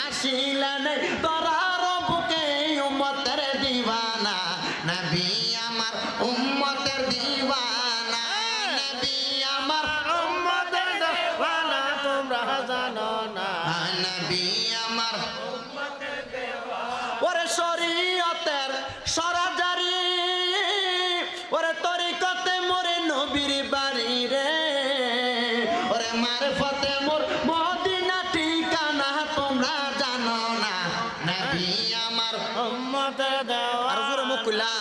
আসিলেন দরার বুকে উম্মতের দিওয়ানা নবী আমার উম্মতের দিওয়ানা নবী আমার উম্মতের দিওয়ানা তোমরা জানো না নবী আমার উম্মতের দিওয়ানা। ওরে শরীয়তের সরাজারি ওরে তরিকতে মোরে নবীর বাড়ি রে ওরে মারফতে মোর মদিনা ঠিকানা তোমরা জানো না নবী আমার উম্মতের দেওয়ানা। আর জোরে মুখ খুলা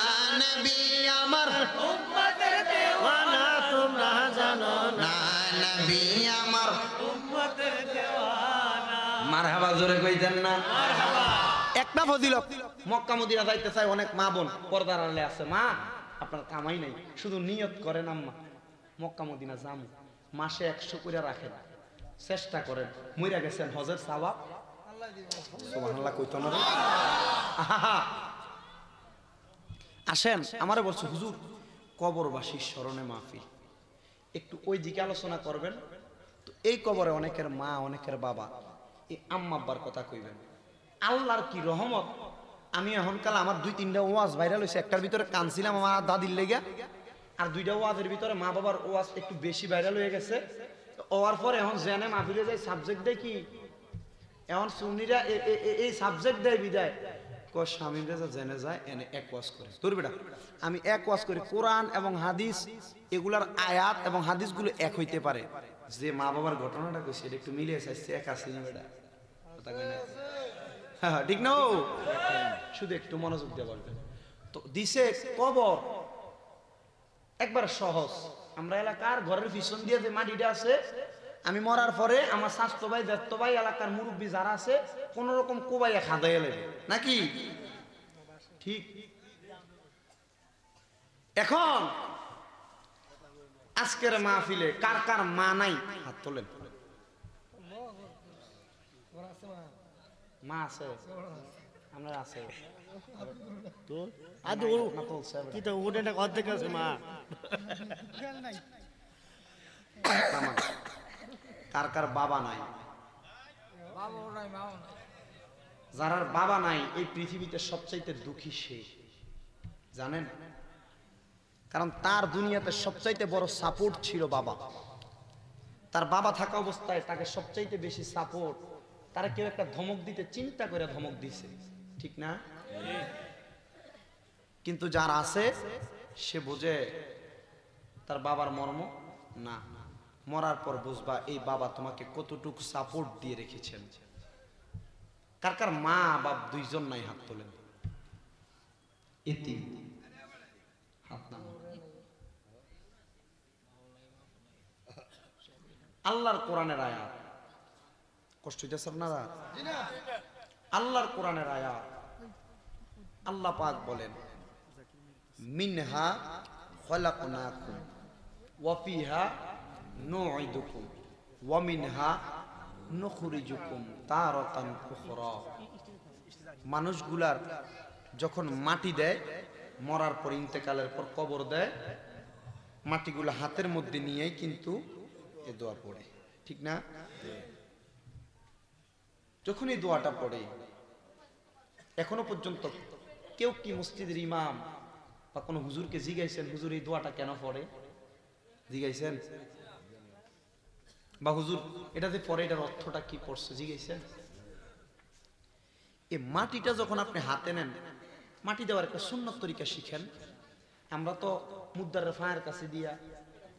নবী আমার উম্মতের দেওয়ানা তোমরা জানো না নবী আমার উম্মতের দেওয়ানা। মারহাবা জোরে কইতেন না? মারহাবা। একটা ফজিলত, মক্কা মদিনা যাইতে চাই অনেক মা বোন পর্দার আড়ালে আছে, মা আপনার কামাই নাই, শুধু নিয়ত করেন আম্মা মক্কা মদিনা যামু, মাসে 100 করে রাখেন, চেষ্টা করেন, মইরা গেছেন হজের সওয়াব সুবহানাল্লাহ কইতো না রে। আসেন আমারে বলছে হুজুর কবরবাসীর স্মরণে মাহফিল, একটু ওই দিকে আলোচনা করবেন। তো এই কবরে অনেকের মা অনেকের বাবা, এই আম্মা আব্বার কথা কইবেন। আল্লাহর কি রহমত, আমি এখনকাল আমার 2-3টা ওয়াজ ভাইরাল হয়েছে, একটার ভিতরে কানছিলাম আমার দাদির লেগে, আর 2টা ওয়াজের ভিতরে মা বাবার ওয়াজ একটু বেশি ভাইরাল হয়ে গেছে। ওয়ার পর এখন জেনে মাহফিলে যায় সাবজেক্ট দেয় কি, এখন সুন্নিরা এই সাবজেক্ট দেয় বিদায় স্বামীরা জেনে যায় এনে এক ওয়াজ করে। তোর বেটা আমি এক ওয়াজ করি, কোরআন এবং হাদিস এগুলার আয়াত এবং হাদিসগুলো এক হইতে পারে, যে মা বাবার ঘটনাটা কইছে এটা একটু মিলিয়ে চাইছে এক আসেনি বেটা, কথা কই না? হ্যাঁ ঠিক না? শুধু একটু মনোযোগ দিয়ে বলবেন। তো দিছে কবর একবার সহজ, আমরা এলাকার ঘরের পিছন দিয়ে যে মাটিটা আছে, আমি মরার পরে আমার স্বাস্থ্য ভাই জ্যেষ্ঠ ভাই এলাকার মুরব্বী যারা আছে কোন রকম কোবাইয়া খাদাইয়া লেগে নাকি ঠিক। এখন আজকের মাহফিলে কার কার মা নাই হাত তোলেন। মা আছে, আমরা আছে তো আদু কি তো ওটা অর্ধেক আছে মা। কার কার বাবা নাই? যারা বাবা নাই এই পৃথিবীতে সবচাইতে দুঃখী সে, জানেন? কারণ তার দুনিয়াতে সবচাইতে বড় সাপোর্ট ছিল বাবা। তার বাবা থাকা অবস্থায় তাকে সবচাইতে বেশি সাপোর্ট, তারা কেউ একটা ধমক দিতে চিন্তা করে ধমক দিছে, ঠিক না? কিন্তু যার আছে সে বোঝে তার বাবার মর্ম না, মরার পর বুঝবা এই বাবা তোমাকে কতটুকু সাপোর্ট দিয়ে রেখেছেন। কার কার মা বাপ দুইজন নাই হাত তোলেন। এতিম হাত নাম। আল্লাহর কোরআনের আয়াত, কষ্ট হইতেছে আপনারা? আল্লাহর কোরআনের আয়াত, আল্লাহ পাক বলেন মিনহা খলাকনাকুম ওয়া ফিহা নুঈদুকুম ওয়া মিনহা নুখরিজুকুম তারাতান উখরা। মানুষগুলার যখন মাটি দেয়, মরার পর ইন্তেকালের পর কবর দেয়, মাটিগুলো হাতের মধ্যে নিয়েই কিন্তু এ দোয়া পড়ে, ঠিক না? যখন এই দোয়াটা পড়ে, এখনো পর্যন্ত কেউ কি মসজিদের ইমাম বা কোনো হুজুরকে জিজ্ঞাইছেন হুজুর এই দোয়াটা কেন পড়ে? জিজ্ঞাইছেন? বা হুজুর এটা যে পড়ে এটার অর্থটা কি পড়ছে জিজ্ঞাইছেন? এই মাটিটা যখন আপনি হাতে নেন, মাটি দেওয়ার একটা সুন্নত তরিকা শিখেন। আমরা তো মুদ্রার ফায়ের কাছে দিয়া,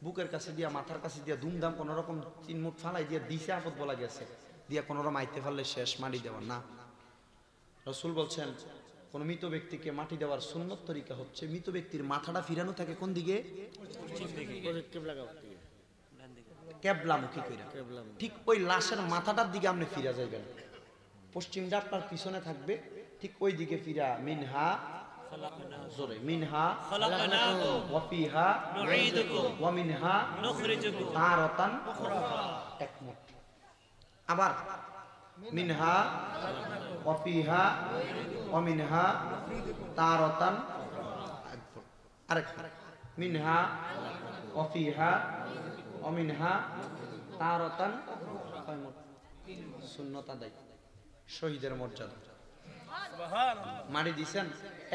বুকের কাছে দিয়া, মাথার কাছে দিয়া দুমদাম কোন রকম চিনমুট ফালাই দিয়া দিছে আপদ বলা গেছে, দিয়া কোন রকম মাইতে ফেললে শেষ, মাটি দেওয়া না। রাসূল বলছেন কোন মৃত ব্যক্তিকে মাটি দেওয়ার সুন্নত তরিকা হচ্ছে মৃত ব্যক্তির মাথাটা ফিরানো থাকে কোন দিকে? কেবলামুখী কইরা। ঠিক ওই লাশের মাথাটার দিকে আপনি ফিরা যাইবেন, পশ্চিমটা আপনার পিছনে থাকবে, ঠিক ওই দিকে ফিরা। মিনহা জোরে, মিনহা ওয়া ফিহা নুঈদুকুম ওয়া মিনহা নুখরিজুকুম তারাতান উখরা। একমত। আবার মিনহা ওয়া ফিহা ওয়া মিনহা তারাতান, আরেকটা মিনহা ওয়া ফিহা ওয়া মিনহা তারাতান। সুন্নত আদায়, শহীদের মর্যাদা। মারি দিছেন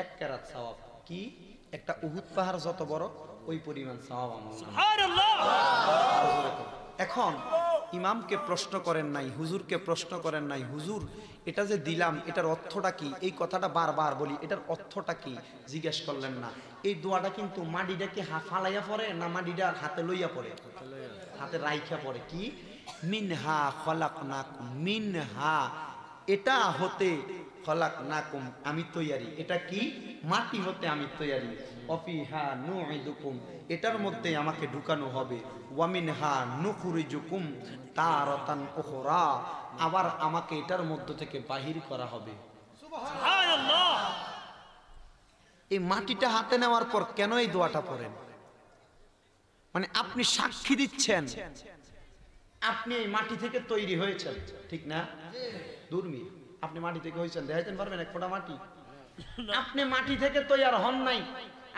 এক কেরাত সওয়াব, কি একটা উহুদ পাহাড় যত বড় ওই পরিমাণ সওয়াব আমল। এখন ইমামকে প্রশ্ন করেন নাই, হুজুরকে প্রশ্ন করেন নাই, হুজুর এটা যে দিলাম এটার অর্থটা কি? এই কথাটা বারবার বলি, এটার অর্থটা কি জিজ্ঞেস করলেন না। এই দোয়াটা কিন্তু মাটিটা কি ফালাইয়া পড়ে না মাটিটা হাতে লইয়া পড়ে? হাতে রাইখা পড়ে। কি মিনহা খলাকনাকুম, মিনহা এটা হতে, খলাকনাকুম আমি তৈয়ারি, এটা কি মাটি হতে আমি তৈয়ারি, অফিহা নুঈদুকুম এটার মধ্যে আমাকে ঢুকানো হবে, ওয়ামিনহা নুখরিজুকুম তারাতান উখরা আবার আমাকে এটার মধ্য থেকে বাহির করা হবে। সুবহানাল্লাহ। এই মাটিটা হাতে নেওয়ার পর কেন এই দোয়াটা পড়েন? মানে আপনি সাক্ষী দিচ্ছেন আপনি এই মাটি থেকে তৈরি হয়েছেন, ঠিক না? দুর্মি আপনি মাটি থেকে হয়েছেন, দেখাইতে পারবেন এক ফোঁটা মাটি? আপনি মাটি থেকে তৈয়ার হন নাই।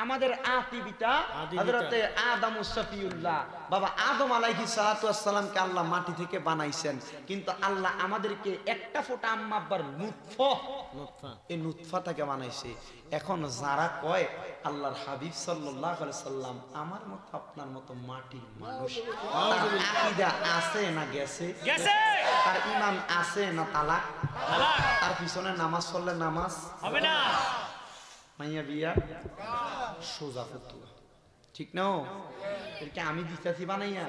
আমাদের আতিবিতা হযরতে আদম সফিউল্লাহ, বাবা আদম আলাইহিস সালাতু ওয়াস সালামকে আল্লাহ মাটি থেকে বানাইছেন, কিন্তু আল্লাহ আমাদেরকে একটা ফোঁটা আম্মা আব্বার নুতফা, এই নুতফা থেকে বানাইছে। এখন যারা কয় আল্লাহর হাবিব সাল্লাল্লাহু আলাইহি সাল্লাম আমার মতো আপনার মতো মাটির মানুষ, তার আকীদা আছে না গেছে? গেছে। তার ঈমান আছে না তালাক? তালাক। তার পিছনে নামাজ পড়লে নামাজ হবে না, মাইয়া বিয়া সোজা ফতুয়া, ঠিক না? এটাকে আমি দিতাছি বানাইয়া,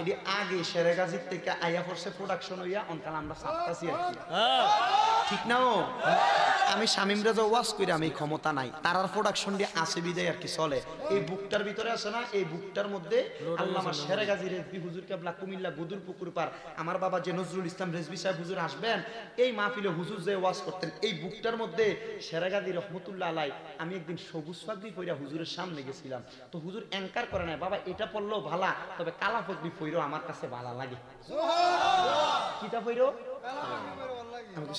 এটি আগে শেরেগাজির থেকে আইয়া পড়ছে প্রোডাকশন হইয়া অনকাল আমরা সাতটাছি আর কি, ঠিক না? আমি শামিম রাজা ওয়াজ করি, আমি ক্ষমতা নাই, তারার প্রোডাকশন দিয়ে আসে বিদায় আর কি চলে। এই বুকটার ভিতরে আছে না, এই বুকটার মধ্যে আল্লামা শেরেগাজি রেজভি হুজুর কেবলা কুমিল্লা গুদুর পুকুর পার, আমার বাবা যে নজরুল ইসলাম রেজভি সাহেব হুজুর আসবেন এই মাহফিলে, হুজুর যে ওয়াজ করতেন এই বুকটার মধ্যে শেরেগাজি রহমতুল্লাহ আলাই, আমি একদিন সবুজ পাগড়ি পইরা হুজুরের সামনে গেছিলাম, তো হুজুর অ্যাঙ্কার করে নাই, বাবা এটা পড়লেও ভালা, তবে কালা পাগড়ি পইরো আমার কাছে ভালো লাগে। কিতা পইরো?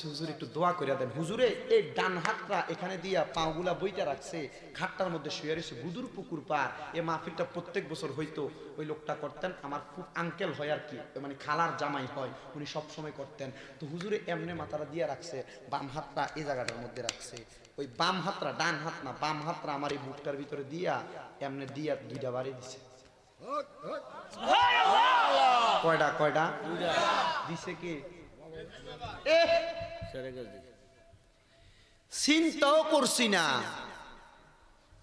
হুজুর একটু দোয়া করে দেন। হুজুরে এই ডান হাতটা এখানে দিয়া পাগুলা বইটা রাখছে, খাটটার মধ্যে শুয়ে রয়েছে, গুদুর পুকুর পার। এই মাহফিলটা প্রত্যেক বছর হইতো, ওই লোকটা করতেন, আমার খুব আঙ্কেল হয় আর কি, মানে খালার জামাই হয়, উনি সব সময় করতেন। তো হুজুরে এমনি মাথাটা দিয়া রাখছে, বাম হাতটা এই জায়গাটার মধ্যে রাখছে, ওই বাম হাতটা, ডান হাত না বাম হাতটা আমার এই বুকটার ভিতরে দিয়া এমনি দিয়া দুইটা বাড়ি দিছে। কয়টা কয়টা দিছে? কি চিন্তাও করছি না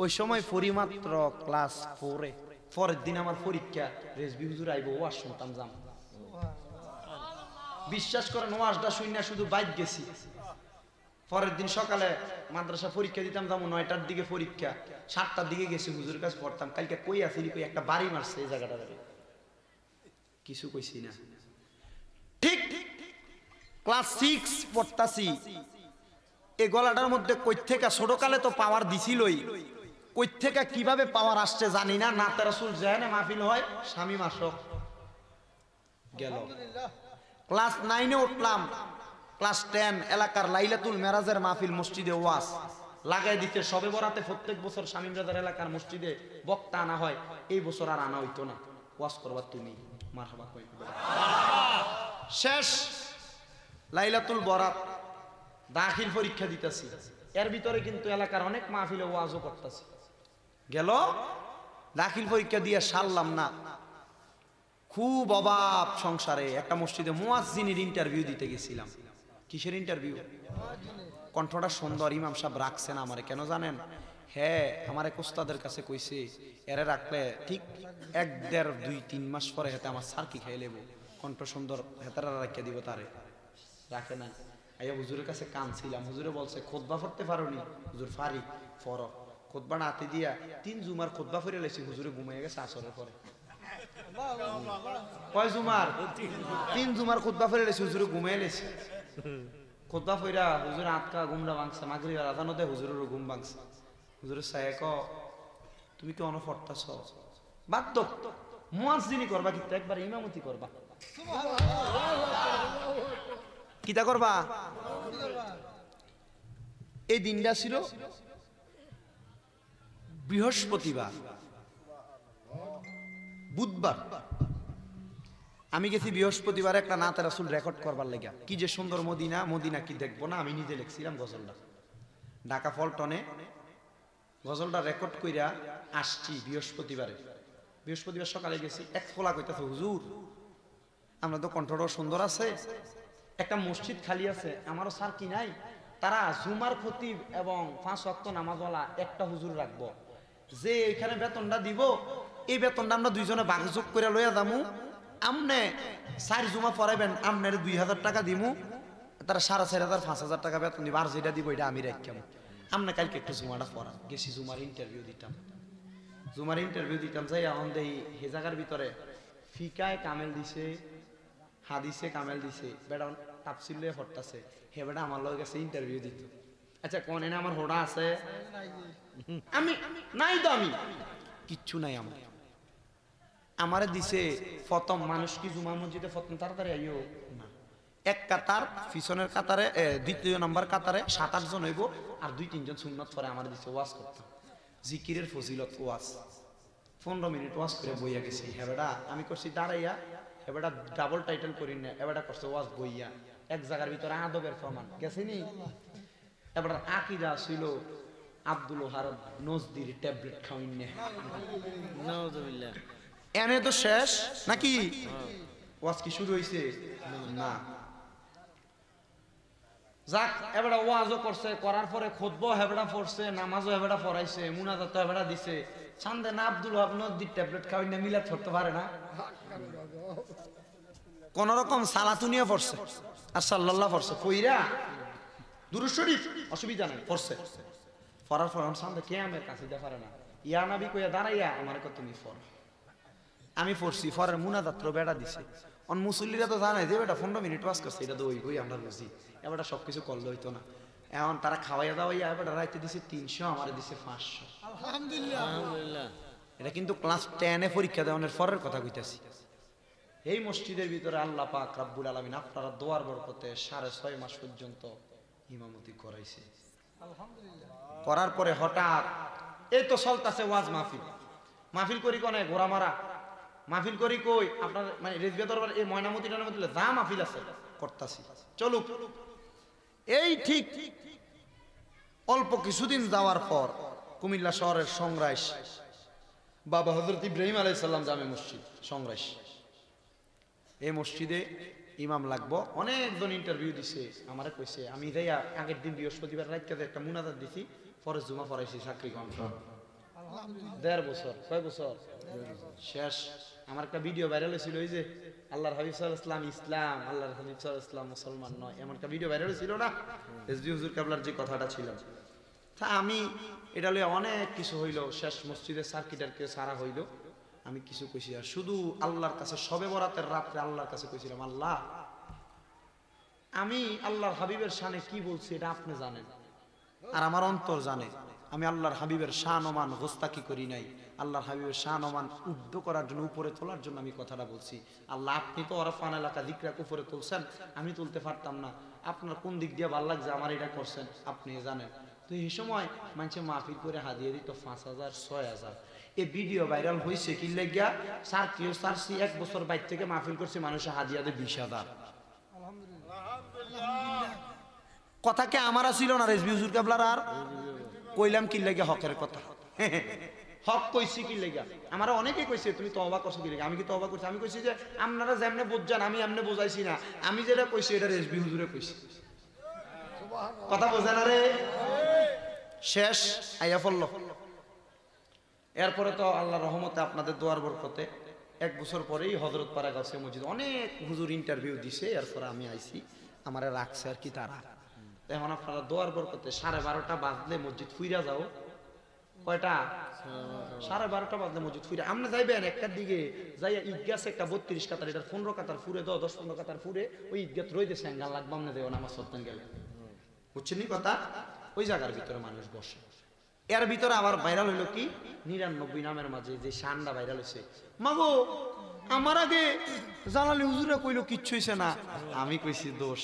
ওই সময়, পরিমাত্র ক্লাস 4-এ। পরের দিন আমার পরীক্ষা, রেজবি হুজুর আইব, ওয়াজ শুনতাম যাম। বিশ্বাস করেন ওয়াজটা শুনে শুধু বাইক গেছি। পরের দিন সকালে মাদ্রাসা পরীক্ষা দিতাম, যাবো 9টার দিকে পরীক্ষা, 7টার দিকে গেছি হুজুরের কাছে পড়তাম। কালকে কই আসিনি, কই একটা বাড়ি মারছে এই জায়গাটা, কিছু কইছি না। ঠিক ক্লাস 6 পড়তাছি, এই গলাটার মধ্যে কই থেকে ছোটকালে তো পাওয়ার দিছিলই, কই থেকে কিভাবে পাওয়ার আসছে জানি না। নাতে রাসূল যায় না মাহফিল হয়, স্বামী মাসক গেল। ক্লাস 9-এ উঠলাম, ক্লাস 10 এলাকার লাইলাতুল মেরাজের মাহফিল, মসজিদে ওয়াজ লাগাই দিতে সবে বরাতে। প্রত্যেক বছর শামীম রাজার এলাকার মসজিদে বক্তা আনা হয়, এই বছর আর আনা হইতো না। ওয়াজ করবা তুমি, মারহাবা কই। শেষ লাইলাতুল বরাত, দাখিল পরীক্ষা দিতেছি, এর ভিতরে কিন্তু এলাকার অনেক মাহফিলে ওয়াজও করতেছে। গেল দাখিল পরীক্ষা দিয়ে সারলাম না, খুব অভাব সংসারে। একটা মসজিদে মুয়াজ্জিনের ইন্টারভিউ দিতে গেছিলাম। কিসের ইন্টারভিউ? কণ্ঠটা সুন্দর, ইমাম সাহেব রাখছেন আমারে, কেন জানেন? হ্যাঁ আমার এক ওস্তাদের কাছে কইছে এরে রাখলে ঠিক 1 1.5 2 3 মাস পরে হেতে আমার সার্কি খাই লেবো কণ্ঠ সুন্দর হেতারা রাখিয়া দিব তারে রাখে না আইয়া হুজুরের কাছে কানছিলাম হুজুরে বলছে খুতবা পড়তে পারোনি হুজুর ফারি ফর খুতবা নাতে দিয়া 3 জুমার খুতবা পড়ে লাইছি হুজুরে ঘুমাইয়া গেছে আসরের পরে কয় জুমার 3 জুমার খুতবা পড়ে লাইছি হুজুরে ঘুমাইয়া লাইছে খুতবা পড়া হুজুর আটকা ঘুমটা ভাঙছে মাগরিবের আজানতে হুজুরের ঘুম ভাঙছে হুজুরের সাহেব তুমি কি অনফরতাছ বাধ্য মুয়াজ্জিনি করবা কিন্তু একবার ইমামতি করবা কিতা করবা এই দিনটা ছিল বৃহস্পতিবার বুধবার আমি গেছি বৃহস্পতিবার একটা নাতে রাসূল রেকর্ড করবার লাগা কি যে সুন্দর মদিনা মদিনা কি দেখবো না আমি নিজে লিখছিলাম গজলটা ঢাকা ফলটনে গজলটা রেকর্ড কইরা আসছি বৃহস্পতিবার সকালে গেছি এক ফোলা কইতাছে হুজুর আমরা তো কণ্ঠটা সুন্দর আছে একটা মসজিদ খালি আছে আমারও স্যার কি নাই তারা জুমার খতিব এবং 5 ওয়াক্ত নামাজওয়ালা একটা হুজুর রাখবো যে এখানে বেতনটা দিব এই বেতনটা আমরা দুইজনে ভাগযোগ করে লইয়া যামু আমনে 4 জুমা পড়াইবেন আমনের 2000 টাকা দিমু তারা 4,500 5,000 টাকা বেতন দিব আর যেটা দিব এটা আমি রাখলাম আমনে কালকে একটু জুমাটা পড়ান গেছি জুমার ইন্টারভিউ দিতাম যাই আমাদের হে জায়গার ভিতরে ফিকায় কামেল দিছে হাদিসে কামেল দিছে বেটা তাফসীর লয়ে পড়তাছে হে বেটা আমার লগে গেছে ইন্টারভিউ দিত আচ্ছা কোন এনে আমার হোড়া আছে আমি নাই তো আমি কিচ্ছু নাই আমারে দিছে প্রথম মানুষ কি জুমা মসজিদে প্রথম তাড়াতাড়ি আইও না এক কাতার পিছনের কাতারে দ্বিতীয় নাম্বার কাতারে 7-8 জন হইব আর 2-3 জন সুন্নাত পরে আমার দিছে ওয়াজ করতে জিকিরের ফজিলত ওয়াজ 15 মিনিট ওয়াজ করে বইয়া গেছি হেবেটা আমি করছি দাঁড়াইয়া হেবেটা ডাবল টাইটেল করি না হেবেটা করছে ওয়াজ বইয়া এক জায়গার ভিতরে আদবের প্রমাণ গেছিনি এবার আকীদা ছিল আব্দুল ওহাব নজদির ট্যাবলেট খাওয়িন না নাউযুবিল্লাহ এনে তো শেষ নাকি ওয়াজ কি শুরু হইছে না যাক এবারে ওয়াজও করছে করার পরে খুতবা হেবড়া পড়ছে নামাজও হেবড়া পড়াইছে মুনাজাত হেবড়া দিছে চান্দে না আব্দুল ওহাব নদীর ট্যাবলেট খাওয়াই না মিলাদ করতে পারে না কোন রকম সালাতুনিয়া পড়ছে আর সাল্লাল্লাহ পড়ছে কইরা দুরূদ শরীফ অসুবিধা নাই পড়ছে পড়ার পর চান্দে কে আমার কাছে দে পারে না ইয়া নবী কইয়া দাঁড়াইয়া আমারে কত তুমি পড় আমি পড়ছি পরের মুনাজাত বেড়া দিছে অন মুসল্লিরা তো জানে যে বেটা 15 মিনিট ওয়াজ করছে এটা তো ওই আমরা বুঝি এবারটা সবকিছু করলে হইতো না এখন তারা খাওয়াইয়া দাওয়াইয়া এবারটা রাইতে দিছে 300 আমারে দিছে 500 আলহামদুলিল্লাহ এটা কিন্তু ক্লাস 10 এ পরীক্ষা দেওয়ার পরের কথা কইতাছি এই মসজিদের ভিতরে আল্লাহ পাক রব্বুল আলামিন আপনারা দোয়ার বরকতে 6.5 মাস পর্যন্ত ইমামতি করাইছে আলহামদুলিল্লাহ করার পরে হঠাৎ এই তো চলতাছে ওয়াজ মাহফিল করি কোনে ঘোড়া মারা মাহফিল করি কই আপনার মানে রেজবিয়া দরবার এই ময়নামতি টানামতি যা মাহফিল আছে করতাছি চলুক এই ঠিক অল্প কিছুদিন যাওয়ার পর কুমিল্লা শহরের সংরাইশ বাবা হযরত ইব্রাহিম আলাইহিস সালাম জামে মসজিদ সংরাইশ এই মসজিদে ইমাম লাগবো অনেকজন ইন্টারভিউ দিছে আমারে কইছে আমি যাইয়া আগের দিন বৃহস্পতিবার রাতে একটা মুনাজাত দিছি পরে জুমা পড়াইছি চাকরি কনফার্ম আলহামদুলিল্লাহ 1.5 বছর কয় বছর শেষ আমার একটা ভিডিও ভাইরাল হয়েছিল ওই যে আল্লাহর হাবিব সাল্লাল্লাহু আলাইহি ওয়াসাল্লাম ইসলাম আল্লাহর হাবিব সাল্লাল্লাহু আলাইহি ওয়াসাল্লাম মুসলমান নয় এমন একটা ভিডিও ভাইরাল হয়েছিল না এসবি হুজুর কাবলার যে কথাটা ছিল তা আমি এটা লইয়া অনেক কিছু হইল শেষ মসজিদের সার্কিটারকে সারা হইল আমি কিছু কইছি আর শুধু আল্লাহর কাছে শবে বরাতের রাতে আল্লাহর কাছে কইছিলাম আল্লাহ আমি আল্লাহর হাবিবের শানে কি বলছি এটা আপনি জানেন আর আমার অন্তর জানে আমি আল্লাহর হাবিবের শান ওমান গোস্তাকি করি নাই আল্লাহর হাবিবের শান ওমান উদ্ধ করার জন্য উপরে তোলার জন্য আমি কথাটা বলছি আল্লাহ আপনি তো ওরাফান এলাকা যিকরাক উপরে তুলছেন আমি তুলতে পারতাম না আপনার কোন দিক দিয়ে ভালো লাগছে আমার এটা করছেন আপনি জানেন তো এই সময় মানুষে মাহফিল করে হাদিয়ে দিত 5,000 6,000 এই ভিডিও ভাইরাল হয়েছে কি লাগিয়া সারসি 1 বছর বাইর থেকে মাহফিল করছে মানুষে হাদিয়া দেয় 20,000 কথা কে আমার ছিল না রেজবি হুজুর কাবলার আর কইলাম কি লাগে হকের কথা হক কইছি কি লাগা আমারা অনেকেই কইছে তুমি তওবা করছো কি লাগা আমি কি তওবা করছি আমি কইছি যে আপনারা যেমনে বুঝজান আমি এমনে বুঝাইছি না আমি যেটা কইছি এটা রেজবি হুজুরে কইছি সুবহানাল্লাহ কথা বোঝেন রে শেষ আইয়া পড়ল। এরপরে তো আল্লাহ রহমতে আপনাদের দোয়ার বরকতে 1 বছর পরেই হযরত পাড়া গাছে মসজিদ অনেক হুজুর ইন্টারভিউ দিছে, এরপরে আমি আইছি, আমারে রাখছে আর কি তারা। এখন আপনারা দোয়ার বরকতে 12:30 বাজলে মসজিদ ফুইরা যাও। কয়টা? 12:30 বাজলে মসজিদ ফুইরা আপনি যাইবেন একটার দিকে যাইয়া ঈদগাছে একটা 32 কাতার, এটা 15 কাতার ফুরে 10-15 কাতার ফুরে ওই ঈদগাত রইতেছে আঙ্গাল লাগবে আপনি দেও নামাজ পড়তে গেলে, বুঝছেন নি কথা? ওই জায়গার ভিতরে মানুষ বসে। এর ভিতরে আবার ভাইরাল হইলো কি 99 নামের মাঝে যে শানটা ভাইরাল হয়েছে, মাগো আমার আগে জালালি হুজুরে কইলো কিচ্ছু হইছে না, আমি কইছি দোষ,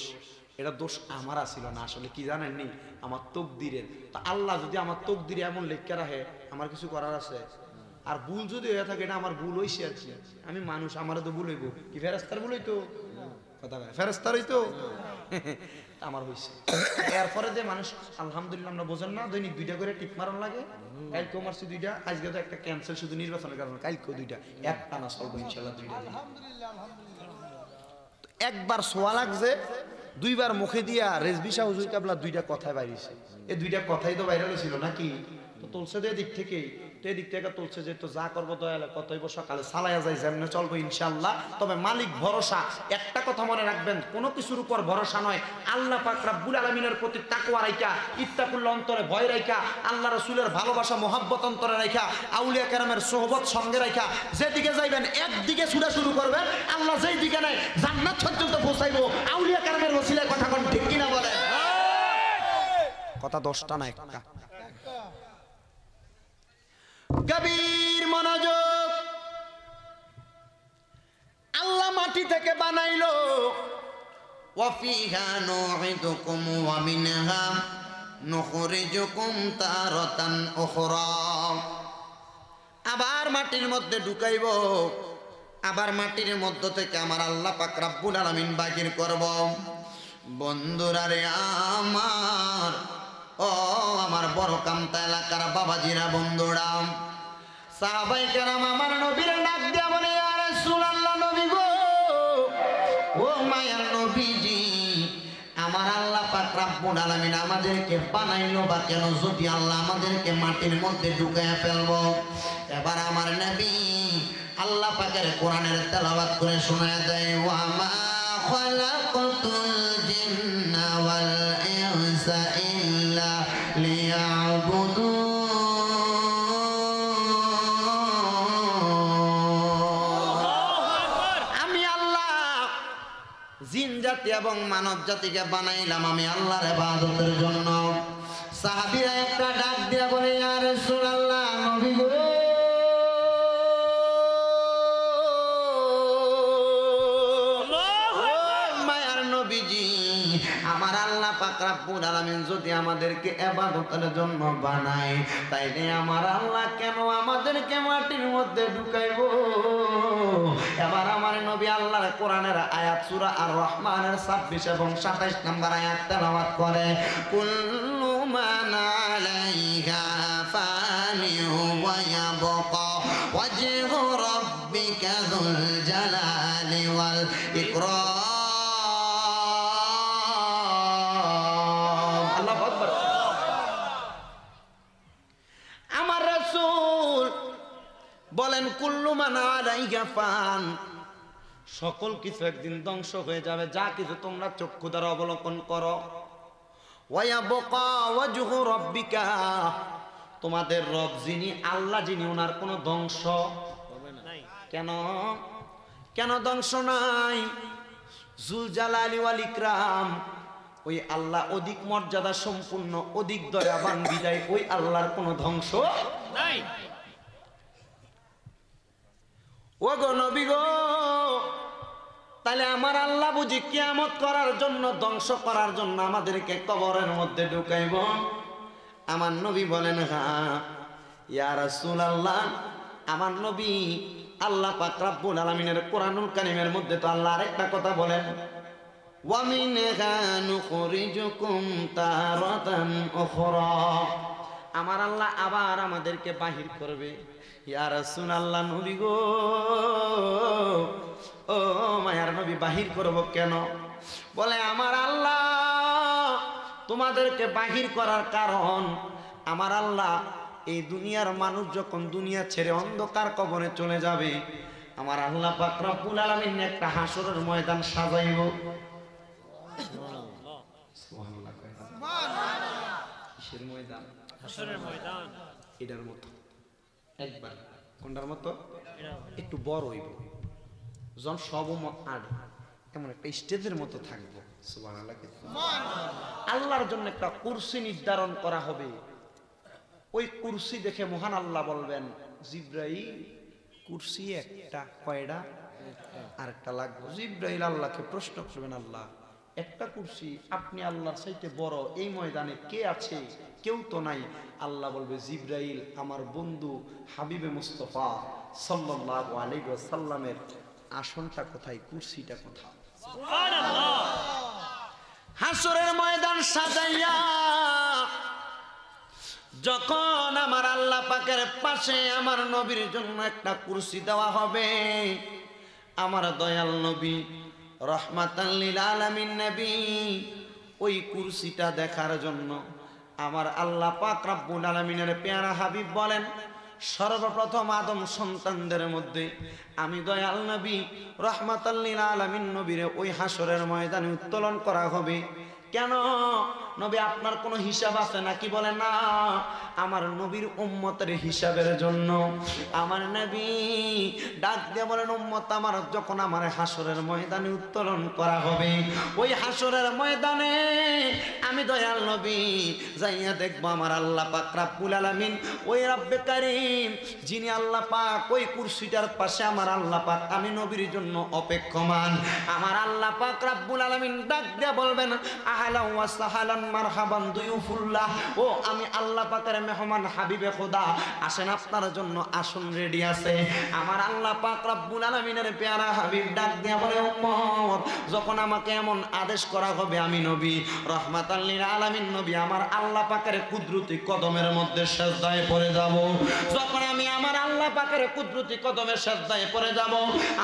এটা দোষ আমার আসিল না, আসলে কি জানেননি আমার তকদিরের। তা আল্লাহ যদি আমার তকদিরে এমন লেখা রাখে আমার কিছু করার আছে? আর ভুল যদি হয়ে থাকে এটা আমার ভুল হইছে আর কি, আমি মানুষ, আমারও তো ভুল হইব, কি ফেরেস্তার ভুল হইতো? কথা বলে ফেরেস্তার হইতো? আমার হইছে। এরপরে যে মানুষ আলহামদুলিল্লাহ আমরা বোঝেন না দৈনিক 2টা করে টিপ মারন লাগে, কালকেও মারছি 2টা, আজকে তো একটা ক্যান্সেল শুধু নির্বাচনের কারণে, কালকেও 2টা, একটা না চলবো ইনশাআল্লাহ 2টা। একবার সোয়া লাগছে, 2বার মুখে দিয়া রেজবি শাহ হুজুর কাবলা 2টা কথায় বাইরেছে, এই 2টা কথাই তো ভাইরাল হয়েছিল নাকি? তো তুলছে তো এদিক থেকেই, তো এদিক থেকে তুলছে যে তো যা করবো দয়ালে কত হইব সকালে সালাইয়া যাই যেমনে চলবো ইনশাআল্লাহ, তবে মালিক ভরসা। একটা কথা মনে রাখবেন, কোনো কিছুর উপর ভরসা নয়, আল্লাহ পাক রব্বুল আলামিনের প্রতি তাকওয়া রাখা, ইত্তাকুল্লাহ অন্তরে ভয় রাখা, আল্লাহ রাসূলের ভালোবাসা মহব্বত অন্তরে রাখা, আউলিয়া কেরামের সোহবত সঙ্গে রাখা, যেদিকে যাইবেন একদিকে ছুটা শুরু করবেন, আল্লাহ যেই দিকে নেয় জান্নাত পর্যন্ত পৌঁছাইবো। আউলিয়া কেরামের ওসিলায় কথা কোন ঠিক কিনা বলেন? কথা 10টা না একটা। গভীর মনোযোগ। আল্লাহ মাটি থেকে বানাইলো, ওয়াফিহা নুইদুকুম ওয়া মিনহা নুখরিজুকুম তারাতান উখরা, আবার মাটির মধ্যে ঢুকাইব, আবার মাটির মধ্য থেকে আমার আল্লাহ পাক রব্বুল আলামিন বাহির করব। বন্ধুরা রে আমার, ও আমার বড় কামতা এলাকার বাবাজিরা, বন্ধুরা, সাহাবায়ে কেরাম আমার নবীর ডাক দিয়া বলে, ইয়া রাসূলুল্লাহ, নবী গো, ও মায়ার নবীজি, আমার আল্লাহ পাক রব্বুল আলামিন আমাদেরকে বানাইলো বা কেন? যদি আল্লাহ আমাদেরকে মাটির মধ্যে ঢুকায়া ফেলবো। এবার আমার নবী আল্লাহ পাকের কোরআনের তেলাওয়াত করে শোনায় দেয়, ওয়া মা খালাকাতুল জিন্না ওয়াল ইনসা ইল্লা লিয়াবুদুন। জিন জাতি এবং মানব জাতিকে বানাইলাম আমি আল্লাহর ইবাদতের জন্য। সাহাবীরা একটা ডাক দিয়া বলে, ইয়া রাসূলুল্লাহ, নবী গো, মায়ার নবীজি, আমার আল্লাহ পাক রব্বুল আলামিন যদি আমাদেরকে ইবাদতের জন্য বানায়, তাইলে আমার আল্লাহ কেন আমাদেরকে মাটির মধ্যে ঢুকাইবো? এবার আমার নবী আল্লাহর কোরআনের আয়াত সূরা আর রহমানের 26 এবং 27 নম্বর আয়াত তেলাওয়াত করে, কুল্লু মান আলাইহা ফানি ওয়া ইয়াবকা ওয়াজহু রাব্বিকা যুল জালালি ওয়াল ইকরাম। আল্লাহু আকবার। আমার রাসূল বলেন, কুল্লু মান আলাইহা ফান, সকল কিছু একদিন ধ্বংস হয়ে যাবে, যা কিছু তোমরা চক্ষু দ্বারা অবলোকন করো। ওয়া ইয়াবকা ওয়াজহু রাব্বিকা, তোমাদের রব যিনি আল্লাহ যিনি, ওনার কোনো ধ্বংস হবে না। কেন? কেন ধ্বংস নাই? যুল জালালি ওয়াল ইকরাম, ওই আল্লাহ অধিক মর্যাদা সম্পূর্ণ, অধিক দয়াবান বিদায়, ওই আল্লাহর কোনো ধ্বংস নাই। ও গো নবী গো, তাহলে আমার আল্লাহ বুঝি কিয়ামত করার জন্য, ধ্বংস করার জন্য আমাদেরকে কবরের মধ্যে ঢুকাইব? আমার নবী বলেন, হ্যাঁ ইয়া রাসূলুল্লাহ, আমার নবী আল্লাহ পাক রব্বুল আলামিনের কোরআনুল কারীমের মধ্যে তো আল্লাহ আরেকটা কথা বলেন, ওয়া মিনহা নুখরিজুকুম তারাতান উখরা, আমার আল্লাহ আবার আমাদেরকে বাহির করবে। ইয়া রাসূলুল্লাহ, নবী গো, ও মায়ার নবী, বাহির করব কেন? বলে, আমার আল্লাহ তোমাদেরকে বাহির করার কারণ, আমার আল্লাহ এই দুনিয়ার মানুষ যখন দুনিয়া ছেড়ে অন্ধকার কবরে চলে যাবে, আমার আল্লাহ পাক রব্বুল আলামিন একটা হাসরের ময়দান সাজাইব। সুবহানাল্লাহ। কিসের ময়দান? হাসরের ময়দান। এটার মতো একবার। কোনটার মতো? একটু বড় হইব, যখন সব আর এমন একটা স্টেজের মতো থাকবো। সুবহানাল্লাহ। আল্লাহর জন্য একটা কুরসি নির্ধারণ করা হবে। ওই কুরসি দেখে মহান আল্লাহ বলবেন, জিব্রাইল কুরসি একটা, কয়টা? আর একটা লাগবে। জিব্রাইল আল্লাহকে প্রশ্ন করবেন, আল্লাহ একটা কুরসি, আপনি আল্লাহর চাইতে বড়, এই ময়দানে কে আছে? কেউ তো নাই। আল্লাহ বলবে, জিব্রাইল আমার বন্ধু হাবিবে মুস্তাফা সাল্লাল্লাহু আলাইহি ওয়াসাল্লামের আসনটা কোথায়, কুরসিটা কোথায়? সুবহানাল্লাহ। হাসরের ময়দান সাজাইয়া যখন আমার আল্লাহ পাকের পাশে আমার নবীর জন্য একটা কুরসি দেওয়া হবে, আমার দয়াল নবী রহমাতাল লিল আলামিন নবী ওই কুরসিটা দেখার জন্য আমার আল্লাহ পাক রব্বুল আলামিনের পেয়ারা হাবিব বলেন, সর্বপ্রথম আদম সন্তানদের মধ্যে আমি দয়াল নবী রহমাতাল লিল আলামিন নবীরে ওই হাসরের ময়দানে উত্তোলন করা হবে। কেন নবী, আপনার কোনো হিসাব আছে নাকি? বলে না, আমার নবীর উম্মতের হিসাবের জন্য। আমার নবী ডাক দিয়ে বলেন, উম্মত আমার যখন আমার হাসরের ময়দানে উত্তোলন করা হবে, ওই হাসরের ময়দানে আমি দয়াল নবী যাইয়া দেখবো আমার আল্লাহ পাক রব্বুল আলামিন, ওই রব্বে কারীম যিনি আল্লাহ পাক ওই কুরসিটার পাশে আমার আল্লাহ পাক আমি নবীর জন্য অপেক্ষমান। আমার আল্লাহ পাক রব্বুল আলামিন ডাক দিয়ে বলবেন, আহলান ওয়া সাহলান মারহাবান দুয়ুফুল্লাহ, ও আমি আল্লাহ পাকের মেহমান হাবিবে খোদা, আসেন আপনার জন্য আসন রেডি আছে। আমার আল্লাহ পাক রব্বুল আলামিনের পেয়ারা হাবিব ডাক দিয়া বলে, উম্মত যখন আমাকে এমন আদেশ করা হবে, আমি নবী রহমাতাল লিল আলামিন নবী আমার আল্লাহ পাকের কুদরতি কদমের মধ্যে সিজদায় পড়ে যাব। যখন আমি আমার আল্লাহ পাকের কুদরতি কদমের সিজদায় পড়ে যাব,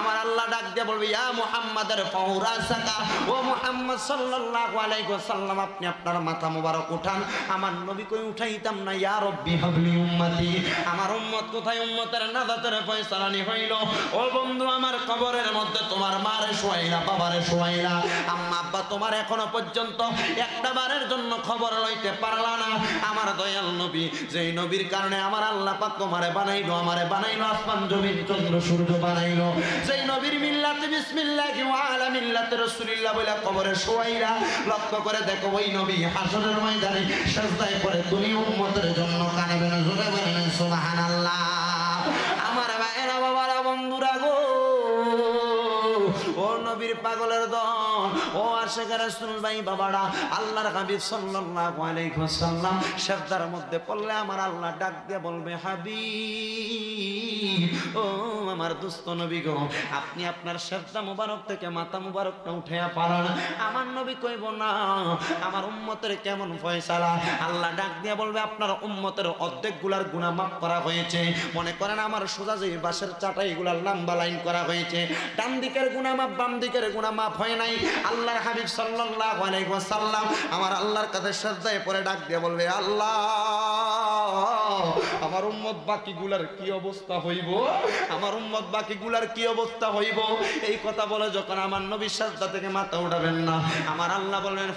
আমার আল্লাহ ডাক দিয়া বলবে, ইয়া মুহাম্মাদের ফাউরাসাকা, ও মুহাম্মদ সাল্লাল্লাহু আলাইহি ওয়াসাল্লাম আপনি আপনার মাথা মোবারক উঠান। আমার নবী কই উঠাইতাম না, ইয়া রব্বি হাবলি উম্মতি, আমার উম্মত কোথায়? উম্মতের নাজাতের ফয়সালানি হইল। ও বন্ধু আমার, কবরের মধ্যে তোমার মারে শোয়াইলা, বাবারে শোয়াইলা, আম্মা আব্বা তোমার এখনো পর্যন্ত একটা বারের জন্য খবর লইতে পারলা না। আমার দয়াল নবী, যেই নবীর কারণে আমার আল্লাহ পাক তোমারে বানাইলো, আমারে বানাইলো, আসমান জমিন চন্দ্র সূর্য বানাইলো, যেই নবীর মিল্লাতে বিসমিল্লাহি ওয়া আলা মিল্লাতি রাসূলিল্লাহ বলে কবরে শোয়াইলা, লক্ষ্য করে দেখো ওই নবী হাসরের ময়দানে সিজদায় পড়ে তুমি উম্মতের জন্য কাঁদবেন। জোরে বলেন সুবহানাল্লাহ। আমার ভাইরা বাবারা বন্ধুরা গো, ও নবীর পাগলের দল, ও আশিকের রাসূল ভাই বাবারা, আল্লাহর হাবিব সাল্লাল্লাহু আলাইহি ওয়াসাল্লাম সিজদার মধ্যে পড়লে আমার আল্লাহ ডাক দিয়ে বলবে, হাবিব, ও আমার দোস্ত নবী গো, আপনি আপনার সিজদা মুবারক থেকে মাথা মুবারকটা উঠায়া পালান। আমার নবী কইব, না আমার উম্মতের কেমন ফয়সালা? আল্লাহ ডাক দিয়ে বলবে, আপনার উম্মতের অর্ধেক গুলার গুনাহ মাফ করা হয়েছে। মনে করেন আমার সোজা যে বাঁশের চাটাই গুলার লম্বা লাইন করা হয়েছে, ডান দিকের গুনাহ মাফ, বাম দিকের গুনাহ মাফ হয় নাই। আল্লাহর হাবিব সাল্লাল্লাহু আলাইহি ওয়াসাল্লাম আমার আল্লাহর কাছে সিজদায় পড়ে ডাক দিয়ে বলবে, আল্লাহ আমার উম্মত বাকিগুলার কি অবস্থা হইব? আমার উম্মত বাকিগুলার কি অবস্থা হইব? এই কথা বলে যখন আমার নবী সিজদা থেকে মাথা উঠাবেন না, আমার আল্লাহ বলবেন,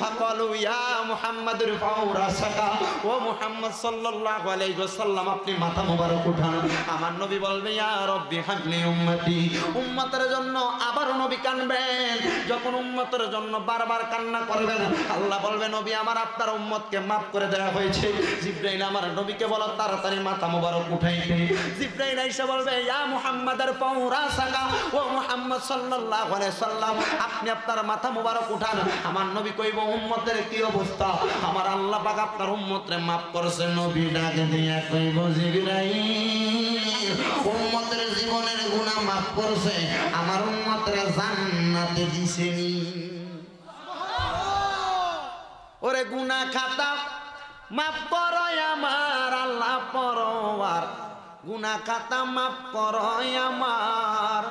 ফাকালু ইয়া মুহাম্মাদুর ফাউরাসাকা, ও মুহাম্মদ সাল্লাল্লাহু আলাইহি ওয়াসাল্লাম আপনি মাথা মোবারক উঠান। আমার নবী বলবে, ইয়া রব্বি হাবলি উম্মতি, উম্মতের জন্য আবার নবী কানবেন। যখন উম্মতের জন্য বারবার কান্না করবেন, আল্লাহ বলবে, নবী আমার আপনার উম্মতকে মাফ করে দেওয়া হয়েছে। জিবরাইল আমার নবীকে বলো তাড়াতাড়ি মাথা মোবারক উঠাইতে। জিবরাইল আইসা বলবে, ইয়া মুহাম্মাদের ফাউরাসাকা, ও মুহাম্মদ সাল্লাল্লাহু আলাইহি ওয়াসাল্লাম আপনি আপনার মাথা মোবারক উঠান। আমার নবী কইব, উম্মতের কি অবস্থা? আমার আল্লাহ পাক আপনার উম্মতরে মাফ করেছে। নবী ডাকে দিয়া কইব, জিবরাইল উম্মতের জীবনের গুনাহ মাফ করেছে, আমার উম্মতরে জান্নাতে দিছেনি। ওরে গুনাহ খাতা মাফ করো আমার আল্লাহ পরওয়ার, গুনাহ খাতা মাফ করো আমার,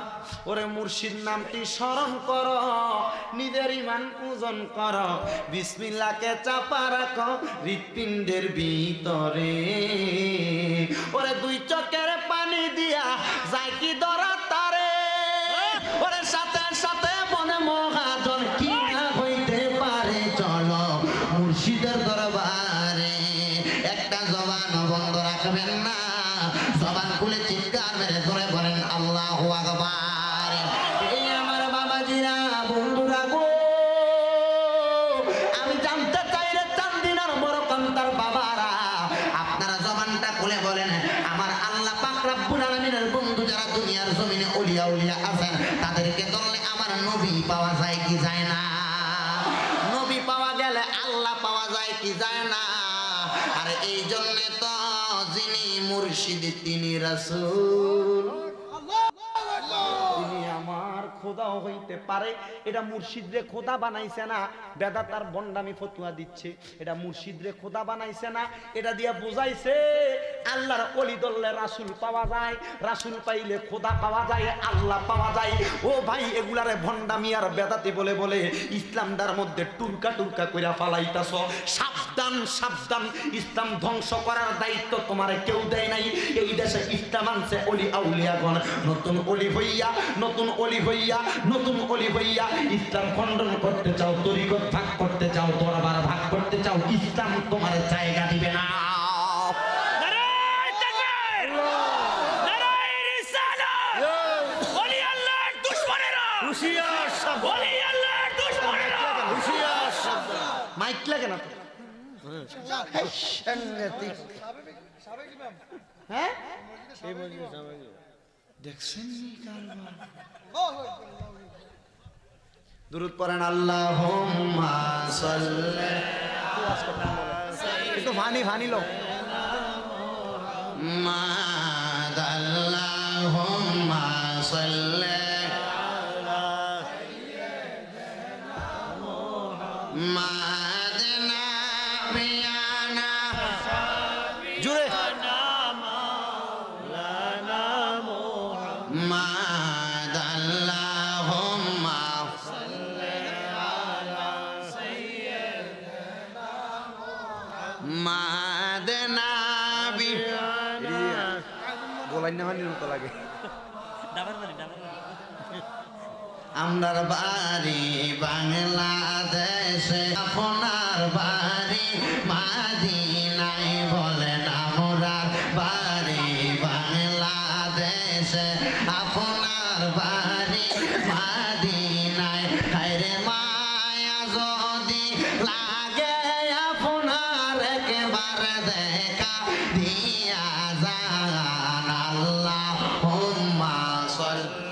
ও ওরে মুর্শিদ নামটি স্মরণ করো, নিজের ইমান ওজন করো, বিসমিল্লাহকে চাপা রাখো হৃৎপিণ্ডের ভিতরে। ওরে দুই চোখের পানি দিয়া যায় কি দরা তারে, ওরে সাথে সাথে মনে মহাজন কি না হইতে পারে, চলো মুর্শিদের দরবারে। একটা জবান বন্ধ রাখবেন না, জবান খুলে চিৎকার মেরে ধরে বলেন আল্লাহু আকবার। এই আমার বাবাজিরা, বন্ধুরা গো, আমি জানতে চাই রে চান্দিনার বড় কান্তার বাবারা, আপনারা জবানটা খুলে বলেন আমার আল্লাহ পাক রব্বুল আলামিনের বন্ধু যারা দুনিয়ার জমিনে ওলিয়া উলিয়া আছেন, তাদেরকে ধরলে আমার নবী পাওয়া যায় কি যায় না? নবী পাওয়া গেলে আল্লাহ পাওয়া যায় কি যায় না? আর এই জন্য তো যিনি মুর্শিদ তিনি রাসূল, তিনি আমার খোদাও হইতে পারে। এটা মুর্শিদরে খোদা বানাইছে না, বেদাতার বন্ডামি ফতুয়া দিচ্ছে। এটা মুর্শিদরে খোদা বানাইছে না, এটা দিয়া বুঝাইছে আল্লাহর ওলি দললে রাসূল পাওয়া যায়, রাসূল পাইলে খোদা পাওয়া যায়, আল্লাহ পাওয়া যায়। ও ভাই, এগুলারে ভন্ডামি আর বেদাতি বলে বলে ইসলামটার মধ্যে টুরকা টুরকা কইরা ফালাইতাছ। সাবধান সাবধান, ইসলাম ধ্বংস করার দায়িত্ব তোমারে কেউ দেয় নাই। এই দেশে ইসলাম আনছে ওলি আউলিয়াগণ, নতুন ওলি হইয়া নতুন ওলি হইয়া নতুন ওলি হইয়া ইসলাম খণ্ডন করতে চাও, তরিকত ভাগ করতে চাও, দরবার ভাগ করতে চাও, ইসলাম তোমার জায়গা দিবে না। নারায়ে তাকবীর, নারায়ে রিসালাত, ওলি আল্লাহর দুশমনেরা হুঁশিয়ার, ওলি আল্লাহর দুশমনেরা হুঁশিয়ার। মাইক লাগে না তো? সাংঘাতিক। হ্যাঁ, দেখছেন দুরূদ পড়েন আল্লাহুম্মা সাল্লি, একটু ভানি ভানি লো আল্লাহুম্মা সাল্লি মাদনা বিয়ানা, জুড়ে লাগে। আমরার বাড়ি বাংলাদেশে, আপনার বাড়ি মাদিনায়, বলেন আমরার বাড়ি বাংলাদেশে, আপনার বাড়ি মাদিনায়। হায়রে মায়া যদি লাগে আপনার একবার দেখা দিয়া যান, আল্লাহুম্মা সাল্লি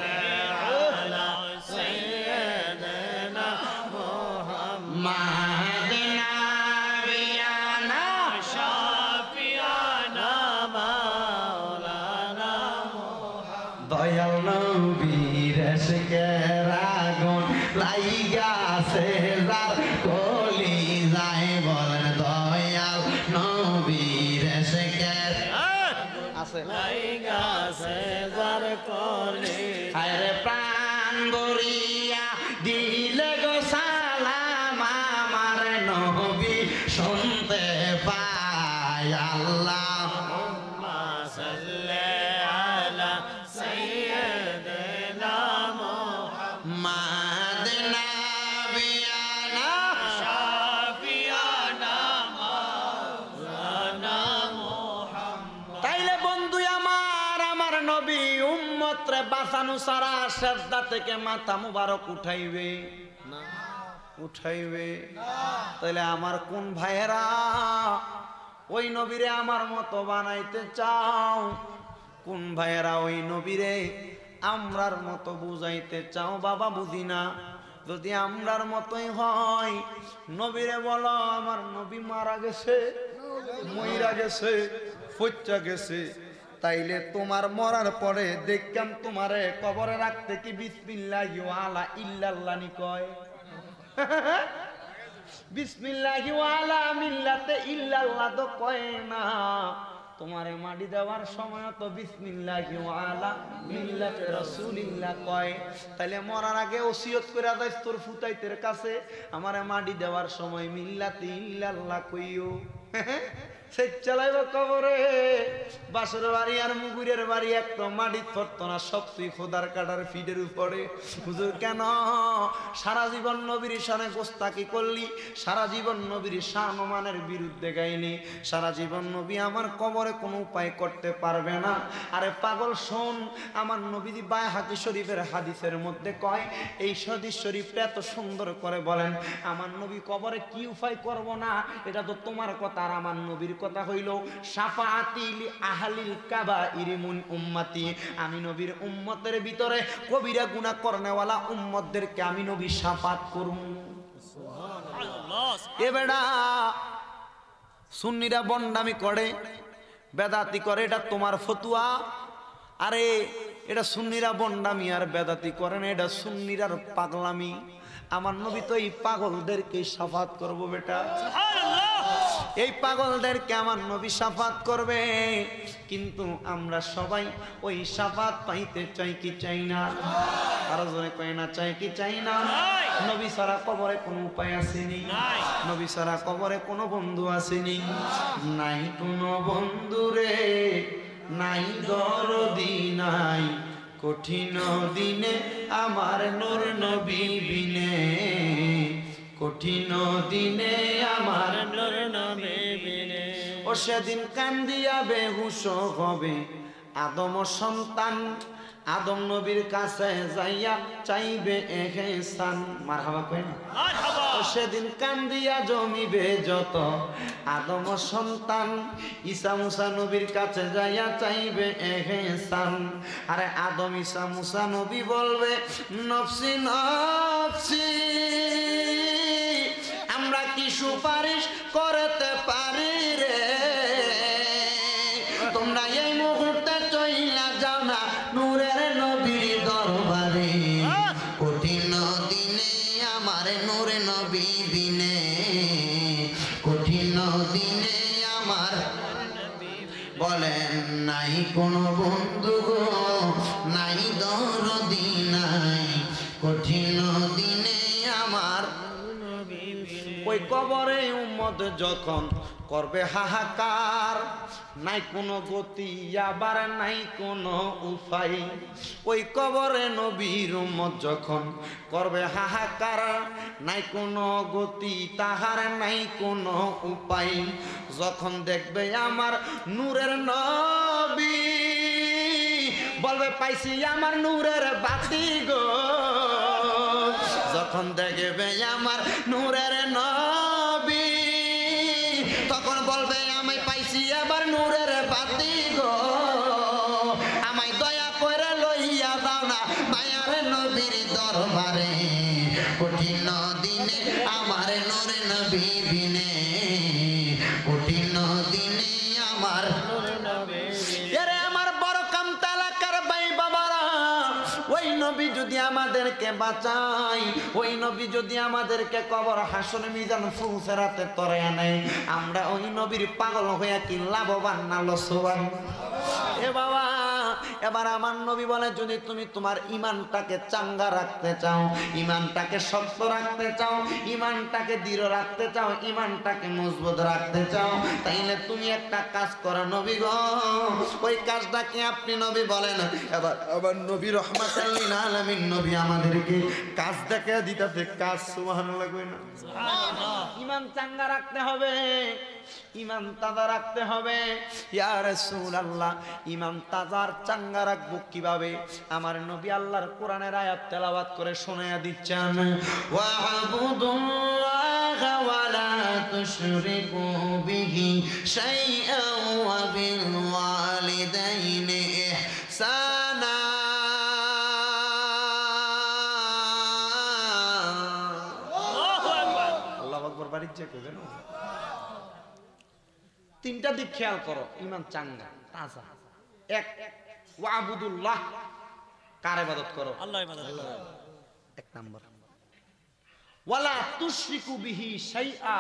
দয়াল নবীর এশকের আগুন লাইগাছে যার কলি যায়, বলেন দয়াল নবীর এশকের আছে লাইগাছে যার কলি। আরে প্রাণ ভরিয়া দিলে গো সালাম আমার নবী শুনতে পায়, আল্লাহুম্মা সাল্লি বাঁচানো সারা সেজদা থেকে মাথা মুবারক উঠাইবে না, উঠাইবে। তাহলে আমার কোন ভাইয়েরা ওই নবীরে আমার মতো বানাইতে চাও? কোন ভাইয়েরা ওই নবীরে আমরার মতো বুঝাইতে চাও? বাবা বুঝি না। যদি আমরার মতোই হয়, নবীরে বলো আমার নবী মারা গেছে, মইরা গেছে, ফচ্চা গেছে, তাইলে তোমার মরার পরে দেখতাম তোমারে কবরে রাখতে কি বিসমিল্লাহি ওয়ালা ইল্লাল্লাহ নি কয়? বিসমিল্লাহি ওয়ালা মিল্লাতে ইল্লাল্লাহ তো কয় না। তোমারে মাটি দেওয়ার সময় তো বিসমিল্লাহি ওয়া আলা মিল্লাতি রাসূলিল্লাহ কয়, তাইলে মরার আগে ওসিয়ত করে দাইস তোর ফুতাইতের কাছে আমারে মাটি দেওয়ার সময় মিল্লাতি ইল্লাল্লাহ কইও। সে চালাইব কবরে, বাসর বাড়ি আর মুগুরের বাড়ি একটা মাটি থরত না, সব তুই খোদার কাটার ফিডের উপরে। হুজুর কেন সারা জীবন নবীর শানে গোস্তাকি করলি, সারা জীবন নবীর শানমানের বিরুদ্ধে গাইলি, সারা জীবন নবী আমার কবরে কোনো উপায় করতে পারবে না। আরে পাগল শোন, আমার নবী বাইহাকি শরীফের হাদিসের মধ্যে কয়, এই হাদিস শরীফটা এত সুন্দর করে বলেন, আমার নবী কবরে কি উপায় করব না, এটা তো তোমার কথা আর আমার নবীর কথা হইল শাফাআতি লি আহলিল কাবাইর মিন উম্মতি, আমি নবীর উম্মতের ভিতরে কবিরা গুনাহ করনেওয়ালা উম্মতদেরকে আমি নবী শাফাত করব। সুবহানাল্লাহ। এ বেটা সুন্নিরা বন্ডামি করে, বেদাতি করে, এটা তোমার ফতুয়া। আরে এটা সুন্নিরা বন্ডামি আর বেদাতি করে না, এটা সুন্নিরার পাগলামি। আমার নবী তো এই পাগলদেরকে শাফাত করব বেটা, সুবহানাল্লাহ। এই পাগলদেরকে আমার নবী শাফাত করবে। কিন্তু আমরা সবাই ওই শাফাত পাইতে চাই কি চাই না? আরো জনে কয় না, চাই কি চাই না? নাই। নবী ছাড়া কবরে কোনো উপায় আসেনি, নাই। নবী ছাড়া কবরে কোনো বন্ধু আসেনি, নাই কোনো বন্ধু রে, নাই দরদি নাই, কঠিন দিনে আমার নূর নবী বিনে, কঠিন দিনে আমার নূর নবী বিনে। ও সেদিন কান্দিয়া বেহুশ হবে আদম সন্তান, আদম নবীর কাছে যাইয়া চাইবে এহসান। মারহাবা কই না? মারহাবা। ও সেদিন কান্দিয়া জমিবে যত আদম সন্তান, ঈসা মুসা নবীর কাছে যাইয়া চাইবে এহসান। আরে আদম ঈসা মুসা নবী বলবে নফসি নফসি, আমরা কি সুপারিশ করতে পারি রে? তোমরা এই মুহূর্তে চইলা যাও না নূরের নবীর দরবারে, কঠিন দিনে আমার নূর নবী বিনে, কঠিন দিনে আমার। বলেন নাই কোনো বন্ধু গো, নাই দরদি নাই, কঠিন দিনে আমার। ওই কবরে উম্মত যখন করবে হাহাকার, নাই কোনো গতি আবার নাই কোনো উপায়। ওই কবরে নবীর উম্মত যখন করবে হাহাকার, নাই কোনো গতি তাহার নাই কোনো উপায়। যখন দেখবে আমার নূরের নবী, বলবে পাইছি আমার নূরের বাতি গো। যখন দেখবে আমার নূরের নবী, তখন বলবে আমি পাইছি আবার নূরের বাতি গো। আমায় দয়া করে লইয়া দাও না মায়ার নবীর দরবারে, কঠিন দিনে আমার নূর নবী বিনে, কঠিন দিনে আমার নূর নবী বিনে। এরে আমার বড় কামতা এলাকার ভাই বাবারা, ওই নবী যদি আমাদেরকে বাঁচায়, ওই নবী যদি আমাদেরকে কবর হাসর মিজান ফুলসেরাতে তরে আনে, আমরা ওই নবীর পাগল হইয়া কি লাভবান না লসবান? এ বাবা, এবার আমার নবী বলে যদি তুমি তোমার ইমানটাকে চাঙ্গা রাখতে চাও, ইমানটাকে শক্ত রাখতে চাও, ইমানটাকে দৃঢ় রাখতে চাও, ইমানটাকে মজবুত রাখতে চাও, তাইলে তুমি একটা কাজ করো নবী গো। ওই কাজটা কি আপনি নবী বলেন? এবার আবার নবী রহমাতুল লিল আলামিন নবী আমাদেরকে কাজ দেখে দিতেছে, কাজ। সুবহানাল্লাহ কই না? সুবহানাল্লাহ। ইমান চাঙ্গা রাখতে হবে, ইমান তাজা রাখতে হবে। ইয়া রাসূলুল্লাহ, ইমান তাজার চাঙ্গা রাখবো কিভাবে? আমার নবী আল্লাহর কোরআনের আয়াত তেলাওয়াত করে শোনায়া দিচ্ছেন, ওয়া'বুদুল্লাহা ওয়া লা তুশরিকু বিহি শাইআন ওয়া বিল ওয়ালিদাইনি ইহসানা। আল্লাহু আকবার। আল্লাহু আকবার বাড়ি যে কই জানো? তিনটা দিক খেয়াল করো, ইমান চাঙ্গা তাজা। এক, ওয়াবুদুল্লাহ, কার ইবাদত করো? আল্লাহ ইবাদত করো। এক নাম্বার। ওয়ালা তুশরিকু বিহি শাইআ,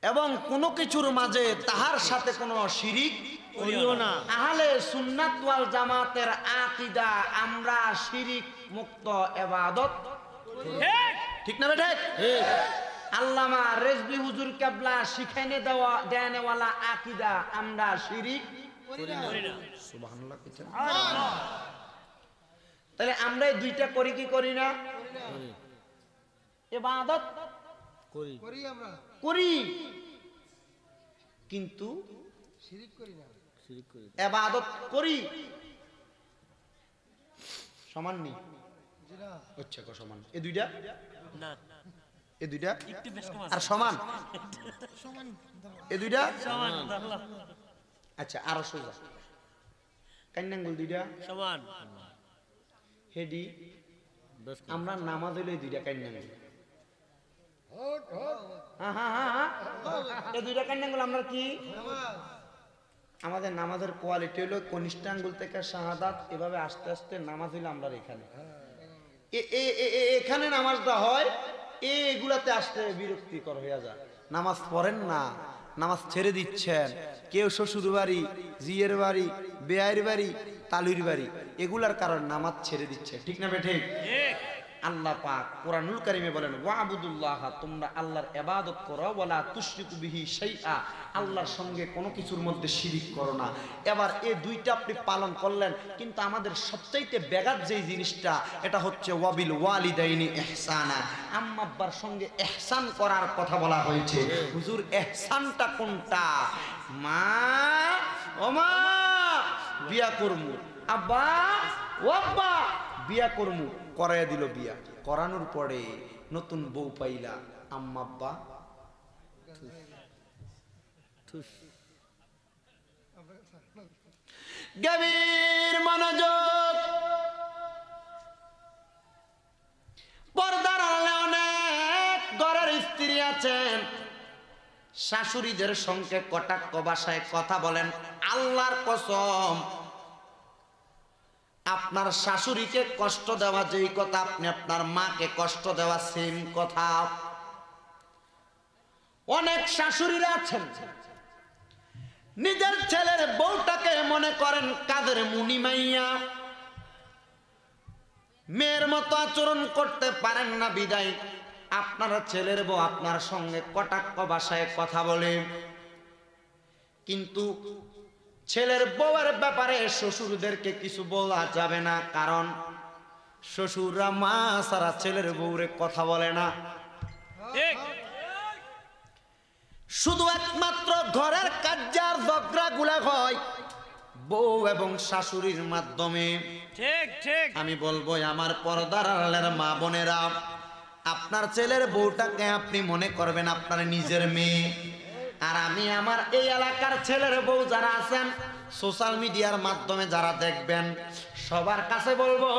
এবং কোনো কিছুর মাঝে তাহার সাথে কোনো শিরিক করিও না। আহলে সুন্নাত ওয়াল জামাতের আকীদা, আমরা শিরিক মুক্ত ইবাদত, ঠিক ঠিক না বেঠিক? আল্লামা রেজভী হুজুর কেবলা শিখাইনে দেওয়া দেয়ানেওয়ালা আকীদা, আমরা শিরিক করি না। সুবহানাল্লাহ কইছেন। তাহলে আমরা এই দুইটা করি কি করি না? ইবাদত করি করি, কিন্তু শিরিক করি না। ইবাদত করি, সমান নেই। আচ্ছা কো সমান, এই দুইটা, না এই দুইটা একটু বেশ কম আর আছে। সমান, এই দুইটা সমান আল্লাহ। আচ্ছা আরো সোজা, কান্নাঙ্গুল দুইটা সমান হেডি, বেশ কম। আমরা নামাজ হইলে এই দুইটা কান্নাঙ্গুল, হ্যাঁ হ্যাঁ হ্যাঁ হ্যাঁ, এই দুইটা কান্নাঙ্গুল আমরা কি, আমাদের নামাজের কোয়ালিটি হলো কনিষ্ঠ আঙ্গুল থেকে শাহাদাত, এভাবে আস্তে আস্তে নামাজ হইলে আমরা এখানে এখানে নামাজটা হয়, এগুলাতে আসতে বিরক্তিকর হয়ে যায়। নামাজ পড়েন না, নামাজ ছেড়ে দিচ্ছেন, কেউ শ্বশুর বাড়ি, জিয়ের বাড়ি, বেয়াইর বাড়ি, তালুর বাড়ি, এগুলার কারণ নামাজ ছেড়ে দিচ্ছে, ঠিক না বেঠিক? ঠিক আল্লাহ পাক কোরআনুল কারীমে বলেন ওয়াবুদুল্লাহ, তোমরা আল্লাহর ইবাদত করো, ওয়ালা তুশরিকু বিহি শাইআ, আল্লাহর সঙ্গে কোনো কিছুর মধ্যে শিরিক করো না। এবার এই দুইটা আপনি পালন করলেন, কিন্তু আমাদের সবচাইতে ব্যাঘাত যেই জিনিসটা, এটা হচ্ছে ওয়াবিল ওয়ালিদাইনি ইহসানা, আম্মা আব্বার সঙ্গে ইহসান করার কথা বলা হয়েছে। হুজুর ইহসানটা কোনটা? মা ও মা বিয়া করমু, আব্বা ও আব্বা বিয়া করমু, করাইয়া দিল বিয়া, করানোর পরে নতুন বউ পাইলা, আম্মা আব্বা গভীর মনোযোগ, পর্দার আড়ালে অনেক ঘরের স্ত্রী আছেন, শাশুড়িদের সঙ্গে কটাক্ষ ভাষায় কথা বলেন, আল্লাহর কসম আপনার শাশুড়িকে কষ্ট দেওয়া যেই কথা, আপনি আপনার মাকে কষ্ট দেওয়া সেম কথা। অনেক শাশুড়িরা আছেন নিজের ছেলের বউটাকে মনে করেন কাদের মুনিমাইয়া, মেয়ের মতো আচরণ করতে পারেন না, বিদায় আপনার ছেলের বউ আপনার সঙ্গে কটাক্ষ ভাষায় কথা বলে। কিন্তু ছেলের বউয়ের ব্যাপারে শ্বশুরদেরকে কিছু বলা যাবে না, কারণ শ্বশুররা মা সারা ছেলের বউরে কথা বলে না। ঠিক শুধু একমাত্র ঘরের কাজ্জার ঝগড়া গুলা হয় বউ এবং শাশুড়ির মাধ্যমে। ঠিক ঠিক আমি বলবো আমার পর্দার আড়ালের মা বোনেরা, আপনার ছেলের বউটাকে আপনি মনে করবেন আপনার নিজের মেয়ে, আর আমি আমার এই এলাকার ছেলের বউ যারা আছেন, সোশ্যাল মিডিয়ার মাধ্যমে যারা দেখবেন, সবার কাছে বলবো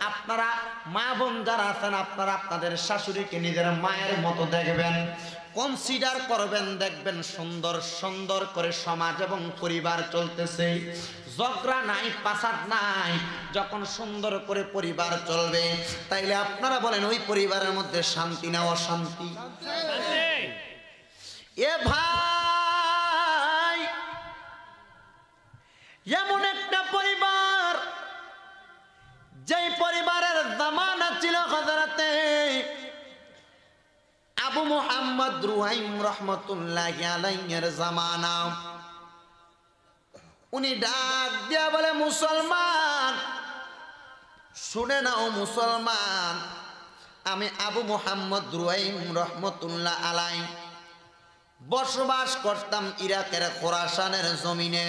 আপনারা মা বোন যারা আছেন, আপনারা আপনাদের শাশুড়িকে নিজের মায়ের মতো দেখবেন, কনসিডার করবেন, দেখবেন সুন্দর সুন্দর করে সমাজ এবং পরিবার চলতেছে, ঝগড়া নাই, পাসাদ নাই। যখন সুন্দর করে পরিবার চলবে, তাইলে আপনারা বলেন ওই পরিবারের মধ্যে শান্তি না অশান্তি? এ ভাই, এমন একটা পরিবার, যেই পরিবারের জামানা ছিল হযরতে আবু মুহাম্মদ রুহাইম রহমতুল্লাহি আলাইহির জামানা। উনি ডাক দিয়া বলে, মুসলমান শুনে নাও মুসলমান, আমি আবু মুহাম্মদ রুহাইম রহমতুল্লাহ আলাইহি বসবাস করতাম ইরাকের খোরাসানের জমিনে।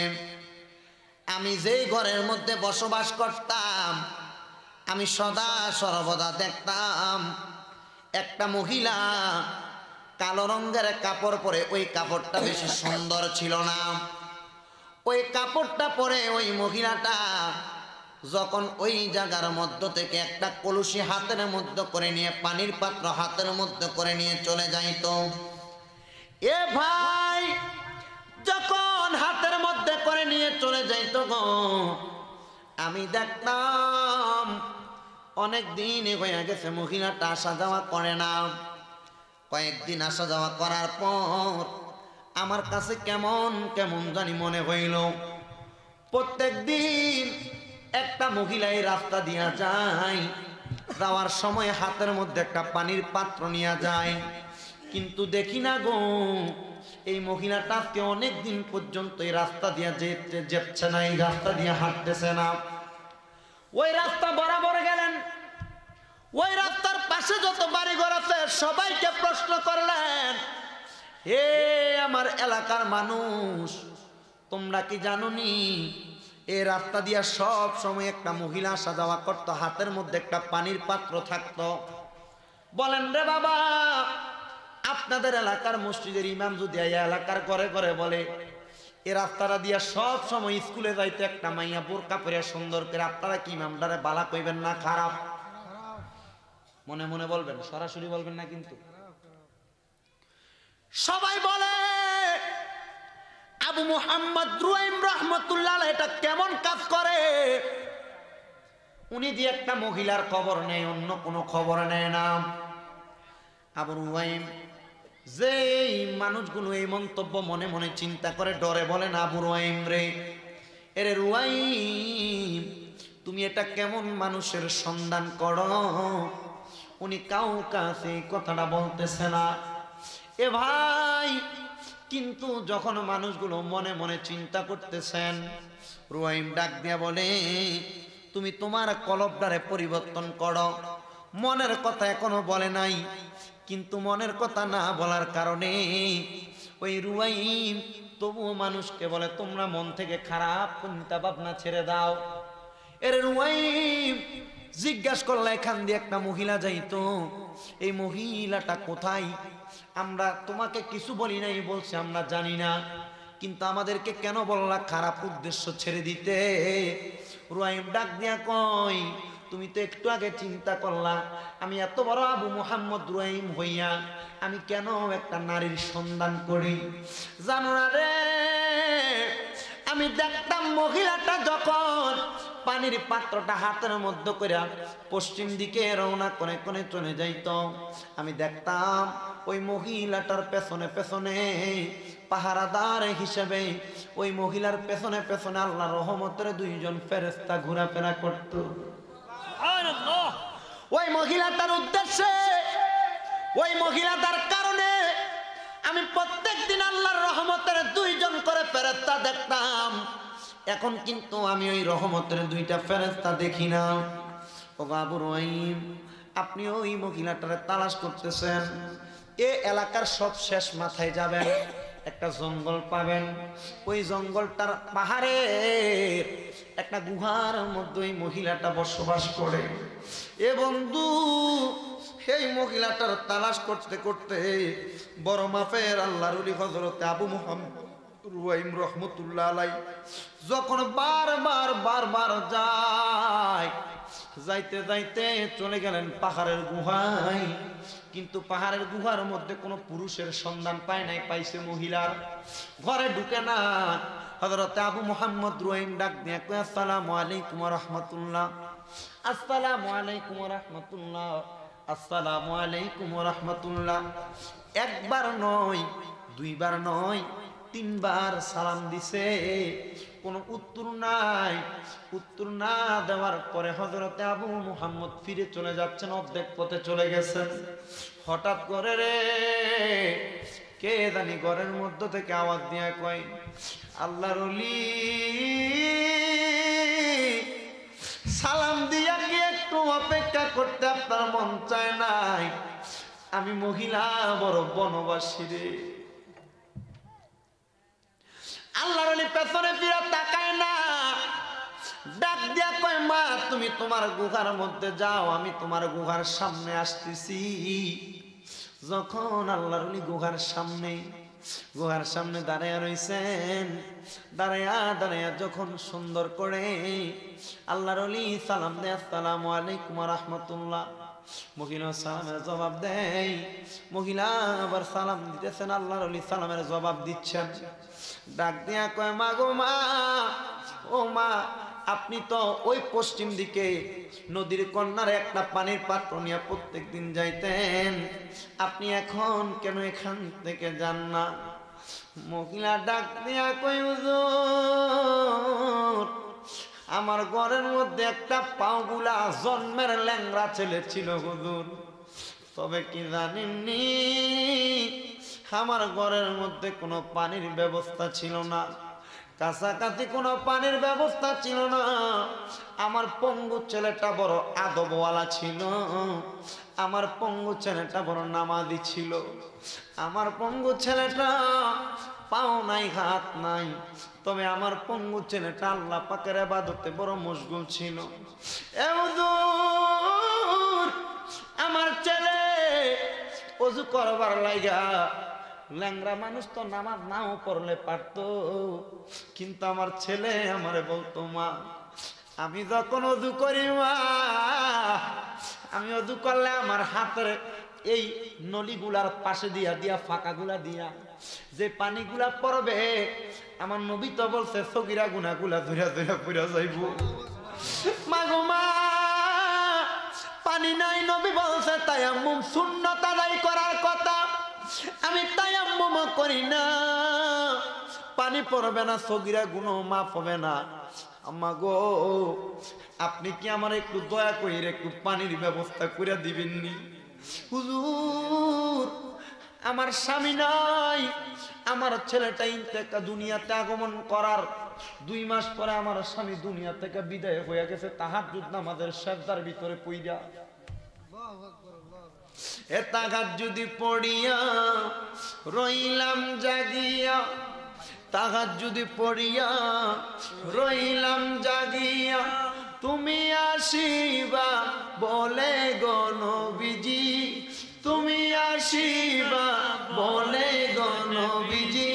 আমি যেই ঘরের মধ্যে বসবাস করতাম, আমি সদা সর্বদা দেখতাম একটা মহিলা কালো রঙের কাপড় পরে, ওই কাপড়টা বেশি সুন্দর ছিল না। ওই কাপড়টা পরে ওই মহিলাটা যখন ওই জায়গার মধ্য থেকে একটা কলসি হাতের মধ্যে করে নিয়ে, পানির পাত্র হাতের মধ্যে করে নিয়ে চলে যাইত। এ ভাই, যখন হাতের মধ্যে করে নিয়ে চলে যাইত গো, আমি দেখতাম অনেক দিন হয়ে গেছে মহিলাটা আসা যাওয়া করে না। কয়েকদিন আসা যাওয়া করার পর আমার কাছে কেমন কেমন জানি মনে হইল, প্রত্যেক দিন একটা মহিলা এই রাস্তা দিয়া যায়, যাওয়ার সময় হাতের মধ্যে একটা পানির পাত্র নিয়ে যায়, কিন্তু দেখি না গো এই মহিলাটা আজকে অনেক দিন পর্যন্ত এই রাস্তা দিয়া যেতে না, এই রাস্তা দিয়ে হাঁটতেছে না। ওই রাস্তা বরাবর গেলেন, ওই রাস্তার পাশে যত বাড়িঘর আছে সবাইকে প্রশ্ন করলেন, হে আমার এলাকার মানুষ, তোমরা কি জানোনি এই রাস্তা দিয়া সব সময় একটা মহিলা আসা যাওয়া করতো, হাতের মধ্যে একটা পানির পাত্র থাকতো? বলেন রে বাবা, আপনাদের এলাকার মসজিদের ইমাম যদি এই এলাকার ঘরে ঘরে বলে এই রাস্তাটা দিয়া সব সময় স্কুলে যাইতে একটা মাইয়া বোরকা পরে সুন্দর করে, আপনারা কি ইমামদারে বালা কইবেন না খারাপ? মনে মনে বলবেন, সরাসরি বলবেন না কিন্তু। সবাই বলে আবু মুহাম্মদ রুয়াইম রাহমাতুল্লাহ এটা কেমন কাজ করে? উনি যে একটা মহিলার খবর নেয়, অন্য কোনো খবর নেয় না। আবু রুয়াইম, যে মানুষগুলো এই মন্তব্য মনে মনে চিন্তা করে ডরে বলে না, আবু রুয়াইম রে, এরে রুয়াইম তুমি এটা কেমন মানুষের সন্ধান করো? উনি কাউ কাছে কথাটা বলতেছে না। এ ভাই, কিন্তু যখন মানুষগুলো মনে মনে চিন্তা করতেছেন, রুয়াইম ডাক দিয়া বলে, তুমি তোমার কলবটারে পরিবর্তন করো। মনের কথা এখনো বলে নাই, কিন্তু মনের কথা না বলার কারণে ওই রুয়াইম তবুও মানুষকে বলে তোমরা মন থেকে খারাপ চিন্তা ভাবনা ছেড়ে দাও। এর রুয়াইম জিজ্ঞাসা করলে এখান দিয়ে একটা মহিলা যাইতো, এই মহিলাটা কোথায়? আমরা তোমাকে কিছু বলি নাই, বলছে আমরা জানি না, কিন্তু আমাদেরকে কেন বললা খারাপ উদ্দেশ্য ছেড়ে দিতে? রুয়াইম ডাক দিয়া কয়, তুমি তো একটু আগে চিন্তা করলা আমি এত বড় আবু মুহাম্মদ রুয়াইম হইয়া আমি কেন একটা নারীর সন্ধান করি? জানো না রে, আমি দেখতাম মহিলাটা যখন পানির পাত্রটা হাতের মধ্যে করে পশ্চিম দিকে রওনা করে করে চলে যাইত, আমি দেখতাম ওই মহিলাটার পেছনে পেছনে পাহারাদার হিসেবে ওই মহিলার পেছনে পেছনে আল্লাহর রহমতের দুইজন ফেরেশতা ঘোরাফেরা করত। সুবহানাল্লাহ। ওই মহিলাটার উদ্দেশ্যে, ওই মহিলাটার কারণে আমি প্রত্যেকদিন আল্লাহর রহমতের দুইজন করে ফেরেশতা দেখতাম। এখন কিন্তু আমি ওই রহমতের দুইটা ফেরেশতা দেখি না। ও আবু রহিম, আপনি ওই মহিলাটারে তালাশ করতেছেন, এ এলাকার সব শেষ মাথায় যাবেন, একটা জঙ্গল পাবেন, ওই জঙ্গলটার পাহাড়ে একটা গুহার মধ্যে ওই মহিলাটা বসবাস করে। এ বন্ধু, সেই মহিলাটার তালাশ করতে করতে বড় মাপের আল্লাহর ওলি হযরত আবু মুহাম্মদ রুয়াইম রহমতুল্লাহ আলাই যখন বারবার যায়, যাইতে যাইতে চলে গেলেন পাহাড়ের গুহায়, কিন্তু পাহাড়ের গুহার মধ্যে কোনো পুরুষের সন্ধান পায় নাই, পাইছে মহিলার। ঘরে ঢুকে না, হযরত আবু মুহাম্মদ রুয়াইম ডাক দিয়ে কয়, আসসালামু আলাইকুম ওয়া রাহমাতুল্লাহ, আসসালামু আলাইকুম ওয়া রাহমাতুল্লাহ, আসসালামু আলাইকুম ওয়া রাহমাতুল্লাহ। একবার নয়, দুইবার নয়, তিনবার সালাম দিছে, কোনো উত্তর নাই। উত্তর না দেওয়ার পরে হযরতে আবু মুহাম্মদ ফিরে চলে যাচ্ছেন, অর্ধেক পথে চলে গেছেন। হঠাৎ করে রে কে জানি ঘরের মধ্য থেকে আওয়াজ দিয়ে কয়, আল্লাহর ওলি, সালাম দিয়া কি একটু অপেক্ষা করতে আপনার মন চায় নাই? আমি মহিলা বড় বনবাসী রে। আল্লাহর ওলি পেছনে ফিরে তাকায় না, ডাক দিয়া কয়, মা তুমি তোমার গুহার মধ্যে যাও, আমি তোমার গুহার সামনে আসতেছি। যখন আল্লাহর ওলি গুহার সামনে দাঁড়ায়া রইছেন, দাঁড়ায়া যখন সুন্দর করে আল্লাহর ওলি সালাম দেয়, আসসালামু আলাইকুম ওয়া রাহমাতুল্লাহ, মহিলা সালামের জবাব দেয়, মহিলা আবার সালাম দিতেছেন, আল্লাহর ওলি সালামের জবাব দিচ্ছেন। ডাক দিয়া কয়, মা গো মা, ও মা, আপনি তো ওই পশ্চিম দিকে নদীর কন্যারে একটা পানির পাত্র নিয়ে প্রত্যেক দিন যাইতেন, আপনি এখন কেন এখান থেকে যান না? মহিলা ডাক দিয়া কই, হুজুর আমার ঘরের মধ্যে একটা পাগুলা জন্মের ল্যাংড়া ছেলে ছিল হুজুর, তবে কি জানেননি আমার ঘরের মধ্যে কোনো পানির ব্যবস্থা ছিল না, কাছাকাছি কোনো পানির ব্যবস্থা ছিল না। আমার পঙ্গু ছেলেটা বড় আদবওয়ালা ছিল, আমার পঙ্গু ছেলেটা বড় নামাজি ছিল, আমার পঙ্গু ছেলেটা পাও নাই হাত নাই, তবে আমার পঙ্গু ছেলেটা আল্লাহ পাকের ইবাদতে বড় মশগুল ছিল। এ হুজুর আমার ছেলে ওযু করবার লাগা, ল্যাংড়া মানুষ তো নামাজ নাও পড়লে পারতো, কিন্তু আমার ছেলে আমারে বলতো, মা আমি যখন ওযু করি মা, আমি ওযু করলে আমার হাতের এই নলিগুলার পাশে দিয়া দিয়া ফাঁকাগুলা দিয়া যে পানিগুলা পড়বে, আমার নবী তো বলছে সগীরা গুনাহগুলা ধইরা ধইরা পুরা যাইব। মা গো মা, পানি নাই, নবী বলছে তায়াম্মুম সুন্নাত আদায় করার কথা, আমি তায়াম্মুম করি না, পানি পড়বে না, সগীরা গুনাহ মাফ হবে না। আম্মা গো, আপনি কি আমার একটু দয়া কইরা একটু পানির ব্যবস্থা করে দিবেননি? হুজুর আমার স্বামী নাই, আমার ছেলেটা ইন্তেকাল দুনিয়াতে আগমন করার 2 মাস পরে আমার স্বামী দুনিয়া থেকে বিদায় হয়ে গেছে তাহাজ্জুদ নামাজের সিজদার ভিতরে পইড়া। এ তাহাজ্জুদি পড়িয়া রইলাম জাগিয়া, তাহাজ্জুদি পড়িয়া রইলাম জাগিয়া, তুমি আসিবা বলে গো নবীজি, তুমি আসিবা বলে গো নবীজি,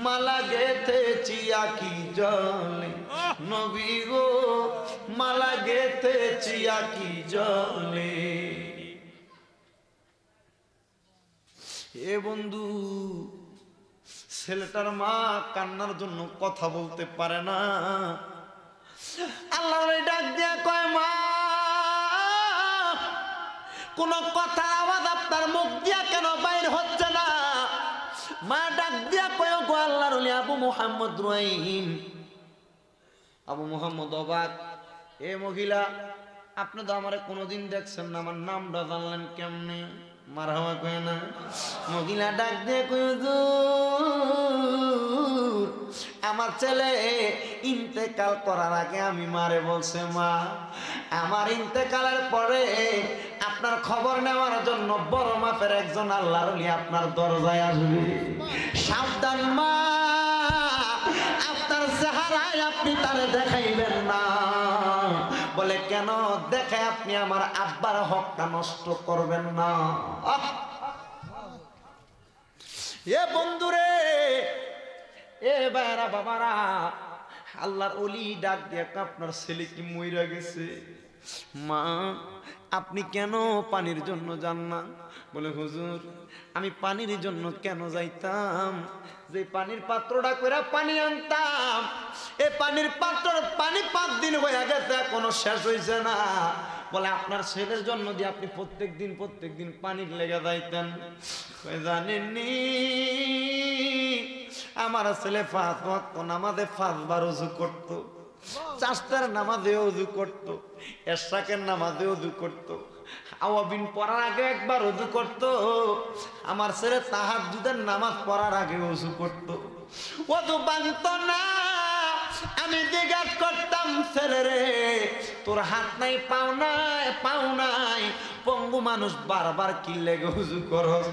মালা গেথেছি আকি জলে, নবী গো মালা গেথেছি আকি জলে। এ বন্ধু, ছেলেটার মা কান্নার জন্য কথা বলতে পারে না, আল্লাহর ডাক দিয়া কয়, মা কোন কথা আওয়াজ আপনার মুখ দিয়া কেন বাইর হচ্ছে না? মা ডাক দিয়া কয়, গো আল্লাহর ওলি আবু মুহাম্মদ রহিম। আবু মুহাম্মদ অবাক, এ মহিলা আপনি তো আমারে কোনোদিন দেখছেন না, আমার নামটা জানলেন কেমনে? মারহাবা কয় না। মহিলা ডাক দিয়ে কয়, হুজুর আমার ছেলে ইন্তেকাল করার আগে আমি মারে বলছে, মা আমার ইন্তেকালের পরে আপনার খবর নেওয়ার জন্য বড় মাপের একজন আল্লাহর ওলি আপনার দরজায় আসবে, সাবধান মা, আপনার চেহারায় আপনি তারে দেখাইবেন না। বলে কেন? দেখে আপনি আমার আব্বার হকটা নষ্ট করবেন না। এ বন্ধুরে, এ ভাইরা বাবারা, আল্লাহর ওলি ডাক দিয়ে আপনার ছেলে কি মইরা গেছে, মা আপনি কেন পানির জন্য যান না? বলে হুজুর আমি পানির জন্য কেন যাইতাম, যে পানির পাত্রটা কইরা পানি আনতাম, এই পানির পাত্র পানি 5 দিন হয়ে গেছে এখনো শেষ হইছে না। বলে আপনার ছেলের জন্য দিয়ে আপনি প্রত্যেক দিন পানির লেগে যাইতেন। জানেননি আমার ছেলে 5 ওয়াক্ত নামাজে 5 বার ওযু করতো, 4টার নামাজে ওযু করতো, এশরাকের নামাজে ওযু করতো, আওয়াবিন পড়ার আগে একবার ওযু করতো, আমার ছেলে তাহাজ্জুদের নামাজ পড়ার আগে ওযু করতো। ওযু বানতো না, আমি জিজ্ঞাসা করতাম ছেলে রে তোর হাত নাই পাও নাই পঙ্গু মানুষ বারবার কি লেগে ওযু করস?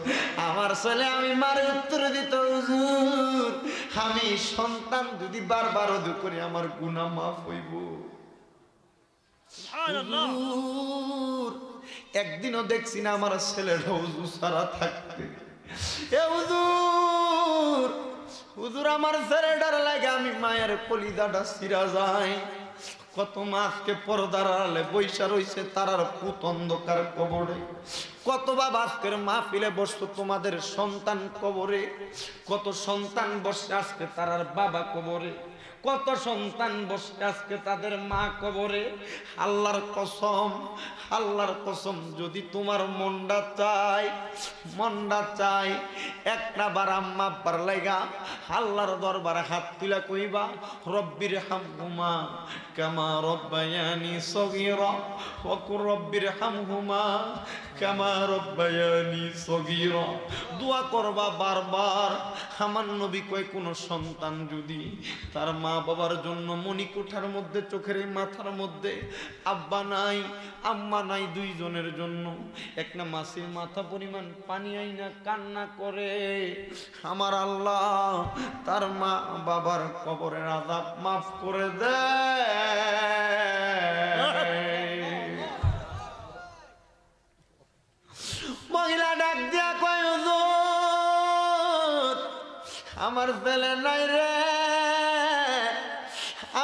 আমার ছেলে আমি মারে উত্তর দিত, হুজুর আমি সন্তান যদি বারবার ওযু করি আমার গুনাহ মাফ হইব। সুবহানাল্লাহ। একদিনও দেখছি না আমার ছেলেটা ওযু ছাড়া থাকতে। এ হুজুর আমার ছেলেটার লাগে আমি মায়ের কলিজাটা ছিঁড়া যায়। কত মাসকে পর্দার আড়ালে বৈশা রইছে তারার পুত অন্ধকার কবরে, কত বাবা আজকের মাহফিলে বসতো তোমাদের সন্তান কবরে, কত সন্তান বসে আজকে তারার বাবা কবরে, কত সন্তান বসে আজকে তাদের মা কবরে। আল্লাহর কসম যদি তোমার মনটা চাই একটা বার আম্মা আব্বার লাইগা আল্লাহর দরবারে হাত তুলা কইবা, রব্বির হামহুমা কামা রব্বায়ানি সগীরা ওয়া কুর রব্বির হামহুমা কামা রব্বায়ানি সগীরা। দোয়া করবা বারবার। আমার নবী কয় কোন সন্তান যদি তার মা বাবার জন্য মণিকোঠার মধ্যে চোখের মাথার মধ্যে আব্বা নাই আম্মা নাই দুইজনের জন্য একটা মাছের মাথা পরিমাণ পানি আইনা কান্না করে, আমার আল্লাহ তার মা বাবার কবরের আযাব মাফ করে দেয়। মহিলা ডাক দিয়া কয়, হুজুর আমার ছেলে নাই রে,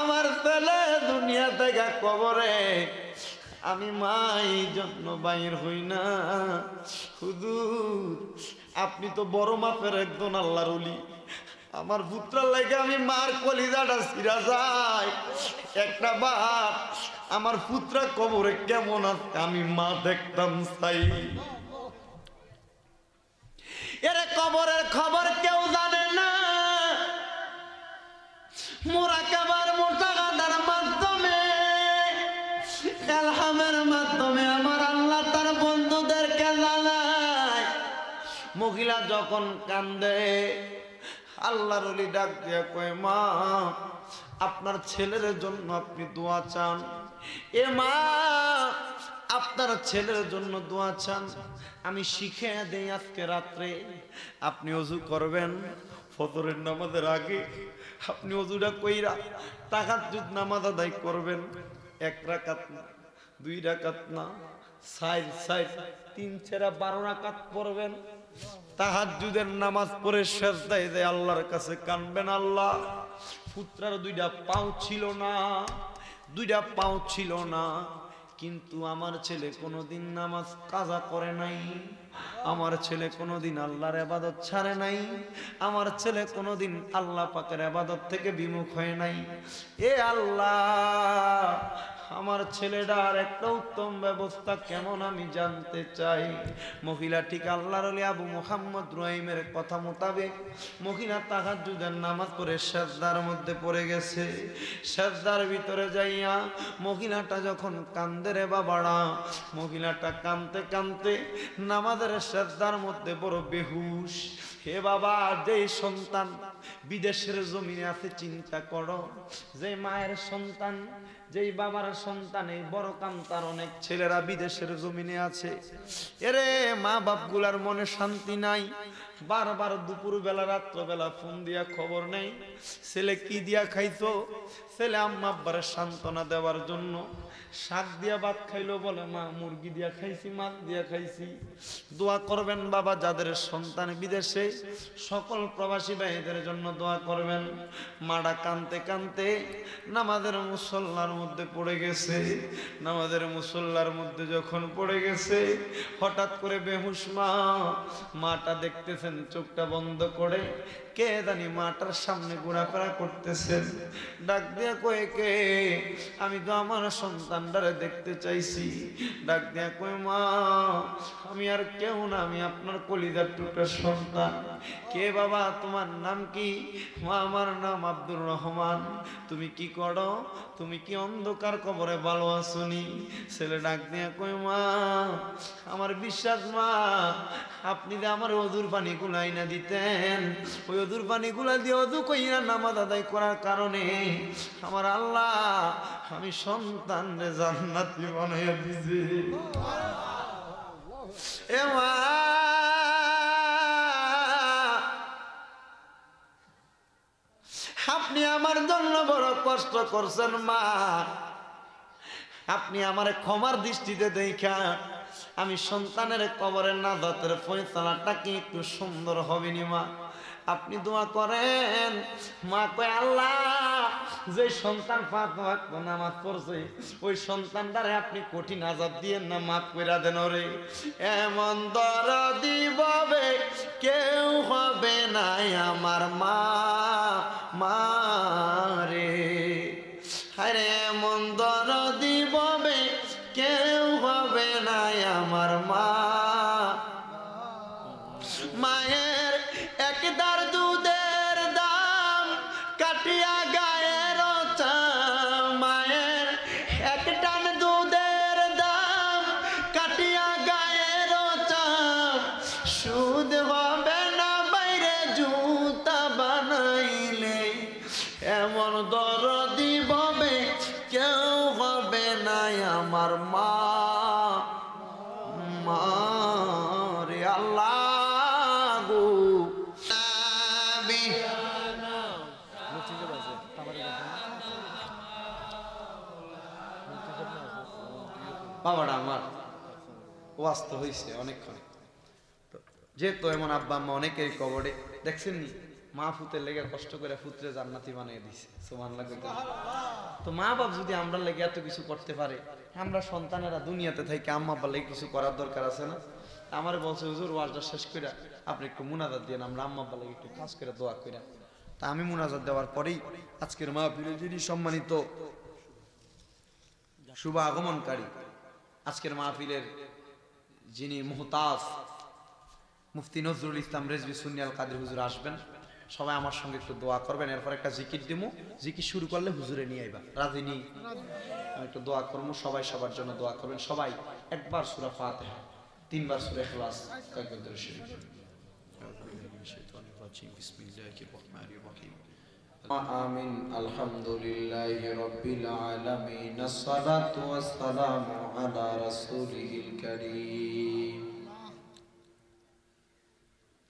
আমার ছেলে দুনিয়া থেকে কবরে, আমি মাই জন্য বাইর হই না। হুজুর আপনি তো বড় মাপের একজন আল্লাহর ওলি, আমার পুত্রার লাগে আমি মার কলিজাটা ছিঁড়া যায়। একটা বার আমার পুত্রা কবরে কেমন আছে আমি মা দেখতাম চাই। এরে কবরের খবর কেউ জানে না, মুরাকাবার মুতাগাদার মাধ্যমে ইলহামের মাধ্যমে আমার আল্লাহ তার বন্ধুদেরকে জানায়। মহিলা যখন কান্দে আল্লাহর ওলি ডাক দিয়া কয়, মা আপনার ছেলের জন্য আপনি দোয়া চান। এ মা আপনার ছেলের জন্য দোয়া চান, আমি শিখে দেই আজকে রাত্রে আপনি ওযু করবেন ফজরের নামাজের আগে, আপনি ওযুটা কইরা তাহাজ্জুদ নামাজ আদায় করবেন। 1 রাকাত না, 2 রাকাত না, 4 3 4 12 রাকাত পড়বেন। তাহাজ্জুদের নামাজ পড়ে সিজদায় যায় আল্লাহর কাছে কাঁদবেন, আল্লাহ পুত্রার 2টা পাও ছিল না, কিন্তু আমার ছেলে কোনোদিন নামাজ কাজা করে নাই, আমার ছেলে কোনোদিন আল্লাহর ইবাদত ছাড়ে নাই, আমার ছেলে কোনোদিন আল্লাহ পাকের ইবাদত থেকে বিমুখ হয় নাই। এ আল্লাহ আমার ছেলেটার একটা উত্তম ব্যবস্থা কেমন আমি জানতে চাই। মহিলা ঠিক আল্লাহর ওলি আবু মুহাম্মদ রহিমের কথা মোতাবেক মহিলা তাহাজ্জুদের নামাজ পড়ে সিজদার মধ্যে পড়ে গেছে। সিজদার ভিতরে যাইয়া মহিলাটা যখন কান্দে রে বাবারা, মহিলাটা কাঁদতে কাঁদতে নামাজের সিজদার মধ্যে বড় বেহুশ। হে বাবা, যেই সন্তান বিদেশের জমিনে আছে চিন্তা করো, যে মায়ের সন্তান যেই বাবার সন্তান এই বড় কান্তার অনেক ছেলেরা বিদেশের জমিনে আছে। এরে মা বাপগুলার মনে শান্তি নাই, বারবার দুপুরবেলা রাত্রবেলা ফোন দিয়া খবর নেই ছেলে কি দিয়া খাইছো। ছেলে আম্মা আব্বার সান্ত্বনা দেওয়ার জন্য শাক দিয়া ভাত খাইলো, বলে মা মুরগি দিয়া খাইছি, মাছ দিয়া খাইছি। দোয়া করবেন বাবা, যাদের সন্তান বিদেশে সকল প্রবাসী ভাইদের জন্য দোয়া করবেন। মাডা কানতে কানতে নামাজের মুসল্লার মধ্যে পড়ে গেছে। নামাজের মুসল্লার মধ্যে যখন পড়ে গেছে হঠাৎ করে বেহুশ মাটা দেখতেছেন চোখটা বন্ধ করে, কে জানি মাটার সামনে ঘোরাফেরা করতেছেন। ডাক দিয়া কয়ে, কে? আমি তো আমার সন্তানটারে দেখতে চাইছি। ডাক দিয়া কয়ে, মা আমি আর কেউ না, আমি আপনার কলিজার টুকরা সন্তান। কে বাবা, তোমার নাম কি? মা আমার নাম আব্দুর রহমান। তুমি কি করো? তুমি কি অন্ধকার কবরে ভালো আসনি? ছেলে ডাক দিয়া কই, মা আমার বিশ্বাস মা, আপনি যে আমার ওযুর পানি গুলাই না দিতেন, ওই ওযুর পানি গুলা দিয়ে ওযু কইরা নামাজ আদায় করার কারণে আমার আল্লাহ আমি সন্তান রে জান্নাতি বানাইয়া দিয়েছে। এ মা, আপনি আমার জন্য বড় কষ্ট করছেন মা, আপনি আমার ক্ষমার দৃষ্টিতে দেখা আমি সন্তানের কবরের নাজাতের ফয়সালাটা কি একটু সুন্দর হবে নি মা? আপনি দোয়া করেন। মা কয়, আল্লাহ যে সন্তান 5 ওয়াক্ত নামাজ পড়ছে ওই সন্তানটারে আপনি কঠিন আযাব দিয়েন না, মাফ কইরা দেন রে। এমন দরদি ভাবে কেউ হবে না আমার মা, মা রে। মা মায়ের একদার দুধের দাম কাটিয়া গায়ের চাম মায়ের এক টান দুধের দাম কাটিয়া গায়ের চাম সুদ হবে না বাইরে জুতা বানাইলে এমন দরদি হবে কেউ হবে না আমার মা মা রে আল্লাহ গো বাবাটা আমার ওয়াজ তো হয়েছে অনেকক্ষণ যেহেতু এমন আব্বা আম্মা অনেকের কবরে দেখছেন নি মা ফুতের লেগে কষ্ট করে ফুতরে জান্নাতি বানিয়ে দিছে সুবহানাল্লাহ। তো মা বাপ যদি আমরা লেগে এত কিছু করতে পারে আমরা সন্তানেরা দুনিয়াতে থেকে আম্মা আব্বা লেগে কিছু করার দরকার আছে না? আমার বলছে হুজুর ওয়াজটা শেষ করে আপনি একটু মুনাজাত দিয়ে আমরা আম্মা আব্বা লেগে একটু কাজ করে দোয়া করে। তা আমি মুনাজাত দেওয়ার পরেই আজকের মাহফিলে যিনি সম্মানিত শুভ আগমনকারী আজকের মাহফিলের যিনি মুহতাজ মুফতি নজরুল ইসলাম রেজভী সুন্নি আল কাদের হুজুর আসবেন। সবাই আমার সঙ্গে একটু দোয়া করবেন। এরপর একটা জিকির দিমু, জিকির শুরু করলে হুজুরে নিয়ে আইবা। রাজি নি? একটু দোয়া করবো, সবাই সবার জন্য দোয়া করবেন। সবাই একবার সূরা ফাতিহা, 3 বার সূরা ইখলাস, কয়েকবার দরুদ শরীফ। আমিন। আলহামদুলিল্লাহি রাব্বিল আলামিন, আসসালাতু ওয়াসসালামু আলা রাসূলিল কারীম।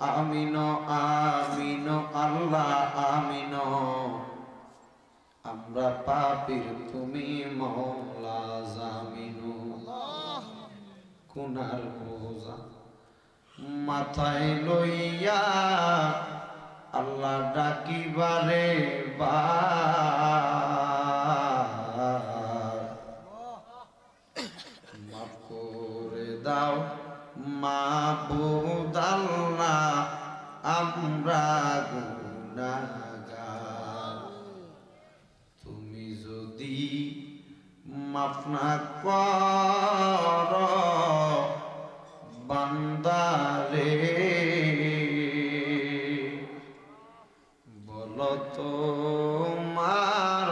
আমিনো আমিনো আল্লাহ আমিনো, আমরা পাপীর তুমি মওলা জামিনো। গুনার বোঝা মাথায় লইয়া আল্লাহ ডাকিবারে বার, মাফ করে দাও মাবুদ আল্লাহ আমরা গুনাহগার। তুমি যদি মাফ না করো বান্দারে, বলো তোমার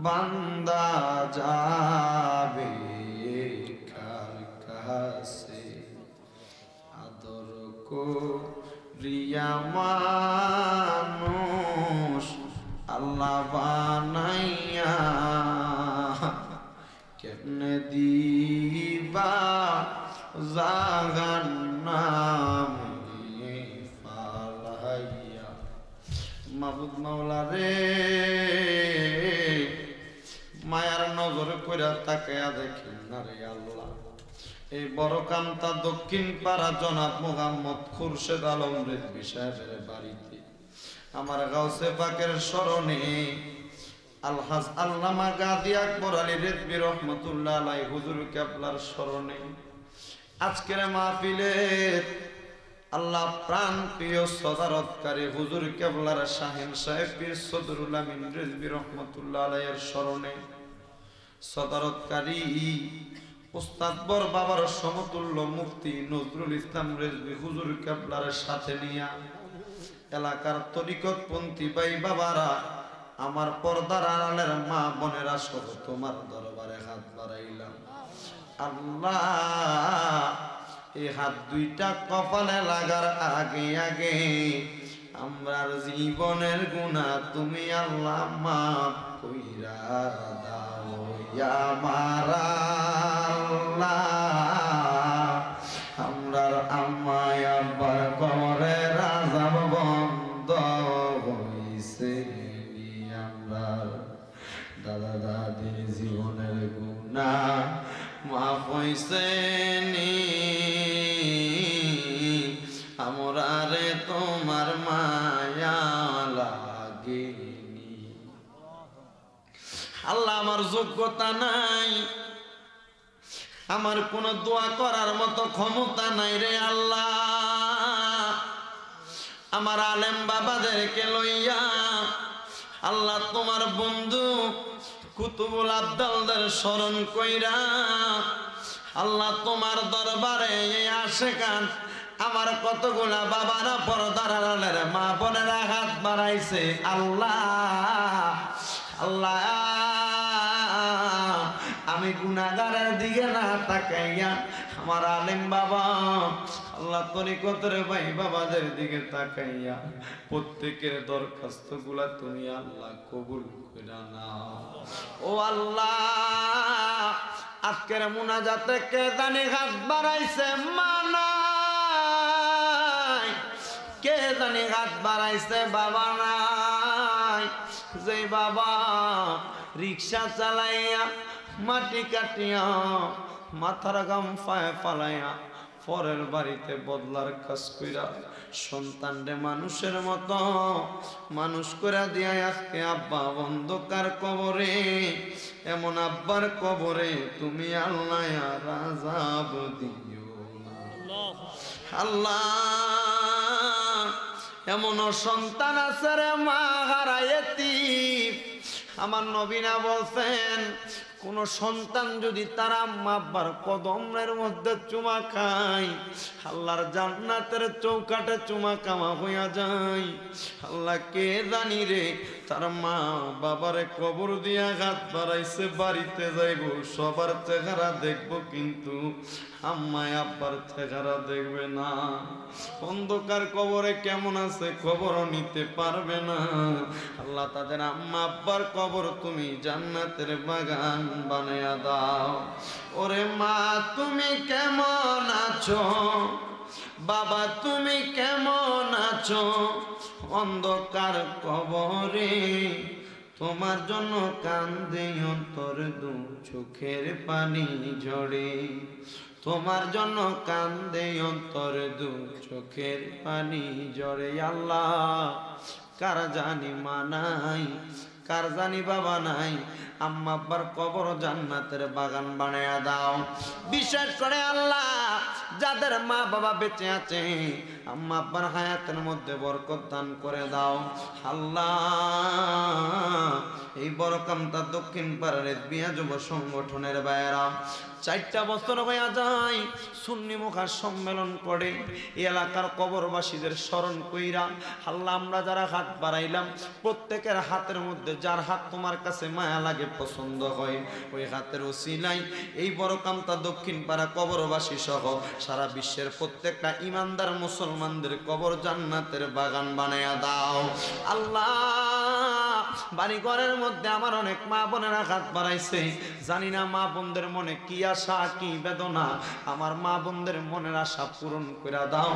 বান্দা যাবে কার কাছে? আদর করিয়া মানুষ আল্লাহ বানাইয়া কেমনে দিবা জাহান্নামে ফালাইয়া। মাবুদ মাওলা রে, মায়ার নজর কইরা তাকায়া দেখেন না রে আল্লাহ। এই বড় কামতা দক্ষিণ পাড়া জনাব মোহাম্মদ খুরশেদ আলম রেজভী সাহেবের বাড়িতে আমার গাউসে পাকের স্মরণে আলহাজ আল্লামা গাজী আকবর আলী রেজভী রহমতুল্লাহ আলাইহি হুজুর কেবলার স্মরণে আজকের মাহফিলের আল্লাহ প্রাণ প্রিয় সদারতকারী হুজুর কেবলার শাহিন সাহেব পীর সদরুল আমিন রেজভী রহমতুল্লাহ আলাইহির স্মরণে সদারতকারী উস্তাদ বর বাবার সমতুল্য মুফতি নজরুল ইসলাম রেজভী হুজুর কেবলার সাথে নিয়া এলাকার তরিকতপন্থী ভাই বাবারা, আমার পর্দার আড়ালের মা বোনেরা সহ তোমার দরবারে হাত বাড়াইলাম। আল্লাহ, এই হাত দুইটা কপালে লাগার আগে আগে আমরার জীবনের গুনাহ তুমি আল্লাহ মাফ কইরা দাও আমার আল্লাহ। আমরার আম্মায় আব্বার কবরের আযাব বন্ধ হইছে, আমরার দাদা দাদির জীবনের গুনাহ মাফ হইছে নি, আমরা রে তোমার মায়া লাগেনি। আল্লাহ, আমার যোগ্যতা নাই, আমার কোন দোয়া করার মতো ক্ষমতা নাই রে আল্লাহ। আমার আলেম বাবাদেরকে লইয়া আল্লাহ তোমার বন্ধু কুতুবুল আবদালদের স্মরণ কইরা আল্লাহ তোমার দরবারে এই আশেকান আমার কতগুলা বাবারা পর্দার আড়ালের মা বোনেরা হাত বাড়াইছে আল্লাহ আল্লাহ আমি গুনাহগারের দিকে না তাকাইয়া আমার আলেম বাবা আল্লাহ তরিকতের ভাই বাবাদের দিকে তাকাইয়া প্রত্যেকের দরখাস্ত গুলা তুমি আল্লাহ কবুল করে নাও ও আল্লাহ আজকের মুনাজাতে কে জানি হাত বাড়াইছে মানাই কে জানি হাত বাড়াইছে বাবা নাই যে বাবা রিক্সা চালাইয়া মাটি কাটিয়া মাথার গাম ফায় ফালাইয়া পরের বাড়িতে বদলার কাজ কইরা সন্তানরে মানুষের মতো মানুষ করে দিয়া আজকে আব্বা অন্ধকার কবরে এমন আব্বার কবরে তুমি আল্লাহ রাজাব দিও আল্লাহ এমন সন্তান আছে রে মা হারায়েতি আমার নবীনা বলছেন কোন সন্তান যদি তার আম্মা আব্বার কদমের মধ্যে চুমা খায় আল্লাহর জান্নাতের চৌকাটে চুমা কামা হইয়া যায় আল্লাহ কে জানি রে তার মা বাবারে কবর দিয়া হাত বাড়াইছে বাড়িতে যাইব সবার চেহারা দেখবো কিন্তু আম্মায় আব্বার চেহারা দেখবে না অন্ধকার কবরে কেমন আছে খবরও নিতে পারবে না আল্লাহ তাদের আম্মা আব্বার কবর তুমি জান্নাতের বাগান বানায়া দাও ওরে মা তুমি কেমন আছো বাবা তুমি কেমন আছো অন্ধকার কবরে তোমার জন্য কান্দে অন্তর দু চোখের পানি ঝরে তোমার জন্য কান্দে অন্তর দু চোখের পানি ঝরে আল্লাহ কার জানি মা নাই কার জানি বাবা নাই আম্মা আব্বার কবর জান্নাতের বাগান বানায়া দাও বিশেষ করে আল্লাহ যাদের মা বাবা বেঁচে আছে আম্মা আব্বার হায়াতের মধ্যে বরকত দান করে দাও আল্লাহ এই বরকামটা দক্ষিণ পাড়ার বিয়া যুব সংগঠনের বাইরা 4টা বছর হয়ে যায় সুন্নি মুখার সম্মেলন করে এলাকার কবরবাসীদের স্মরণ কইরা আল্লাহ আমরা যারা হাত বাড়াইলাম প্রত্যেকের হাতের মধ্যে যার হাত তোমার কাছে মায়া লাগে পছন্দ হয় ওই হাতের ওসিলাই এই বরকামটা দক্ষিণ পাড়া কবরবাসী সহ সারা বিশ্বের প্রত্যেকটা ইমানদার মুসলমানদের কবর জান্নাতের বাগান বানায়া দাও আল্লাহ বাড়ি ঘরের মধ্যে আমার অনেক মা বোনেরা হাত বাড়াইছে জানি না মা বোনদের মনে কি আশা কি বেদনা আমার মা বোনদের মনের আশা পূরণ করে দাও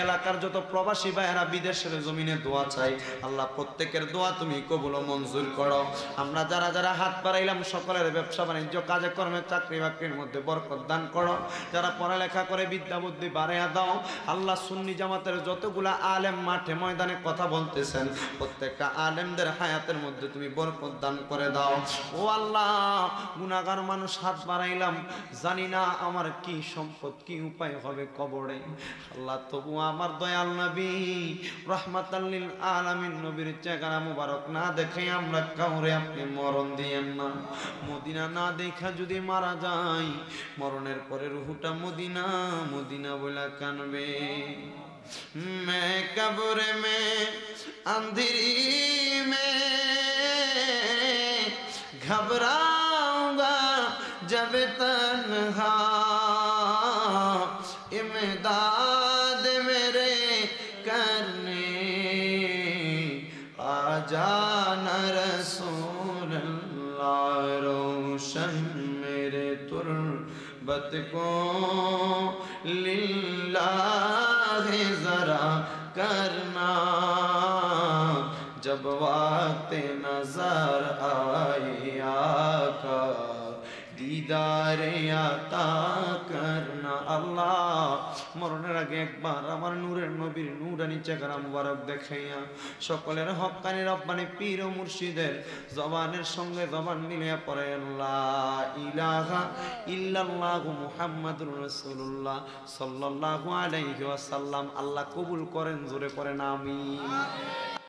এলাকার যত প্রবাসী ভাইয়েরা বিদেশের জমিনে দোয়া চাই আল্লাহ প্রত্যেকের দোয়া তুমি কবুল ও মঞ্জুর করো আমরা যারা যারা হাত বাড়াইলাম সকলের ব্যবসা বাণিজ্য কাজে কর্মে চাকরি বাকরির মধ্যে বরকত দান করো যারা পড়ালেখা করে বিদ্যা বুদ্ধি বাড়াইয়া দাও আল্লাহ সুন্নি জামাতের যতগুলা আলেম মাঠে ময়দানে কথা বলতেছেন প্রত্যেকটা আলেমদের হায়াতের মধ্যে তুমি বরকত দান করে দাও ও আল্লাহ গুনাহগার মানুষ হাত বাড়াইলাম জানি না আমার কি সম্পদ কি উপায় হবে কবরে আল্লাহ তবু আমার দয়াল নবী রাহমাতাল লিল আলামিন নবীর চেহারা মুবারক না দেখে আমরা কাউরে আপনি মরণ দিয়েন না মদিনা না দেখা যদি মারা যায় মরণের পরে রূহটা মদিনা মদিনা বলে কানবে मैं कब्र में अंधेरी में घबराऊंगा जब तन्हा इमदाद मेरे करने आ जाना रसूल अल्लाह रोशन मेरे तुर्बत को लिल्लाह जरा करना जब वक्त नजर आए आका दीदार आता करना अल्लाह মরণের আগে একবার আমার নূরের নবীর নূরানি চেহারা মুবারক দেখাইয়া সকলের হক্কানি রব্বানি পীর ও মুর্শিদের জবানের সঙ্গে জবান মিলিয়ে পড়েন লা ইলাহা ইল্লাল্লাহু মুহাম্মাদুর রাসূলুল্লাহ সাল্লাল্লাহু আলাইহি ওয়াসাল্লাম আল্লাহ কবুল করেন জোরে পড়েন আমিন।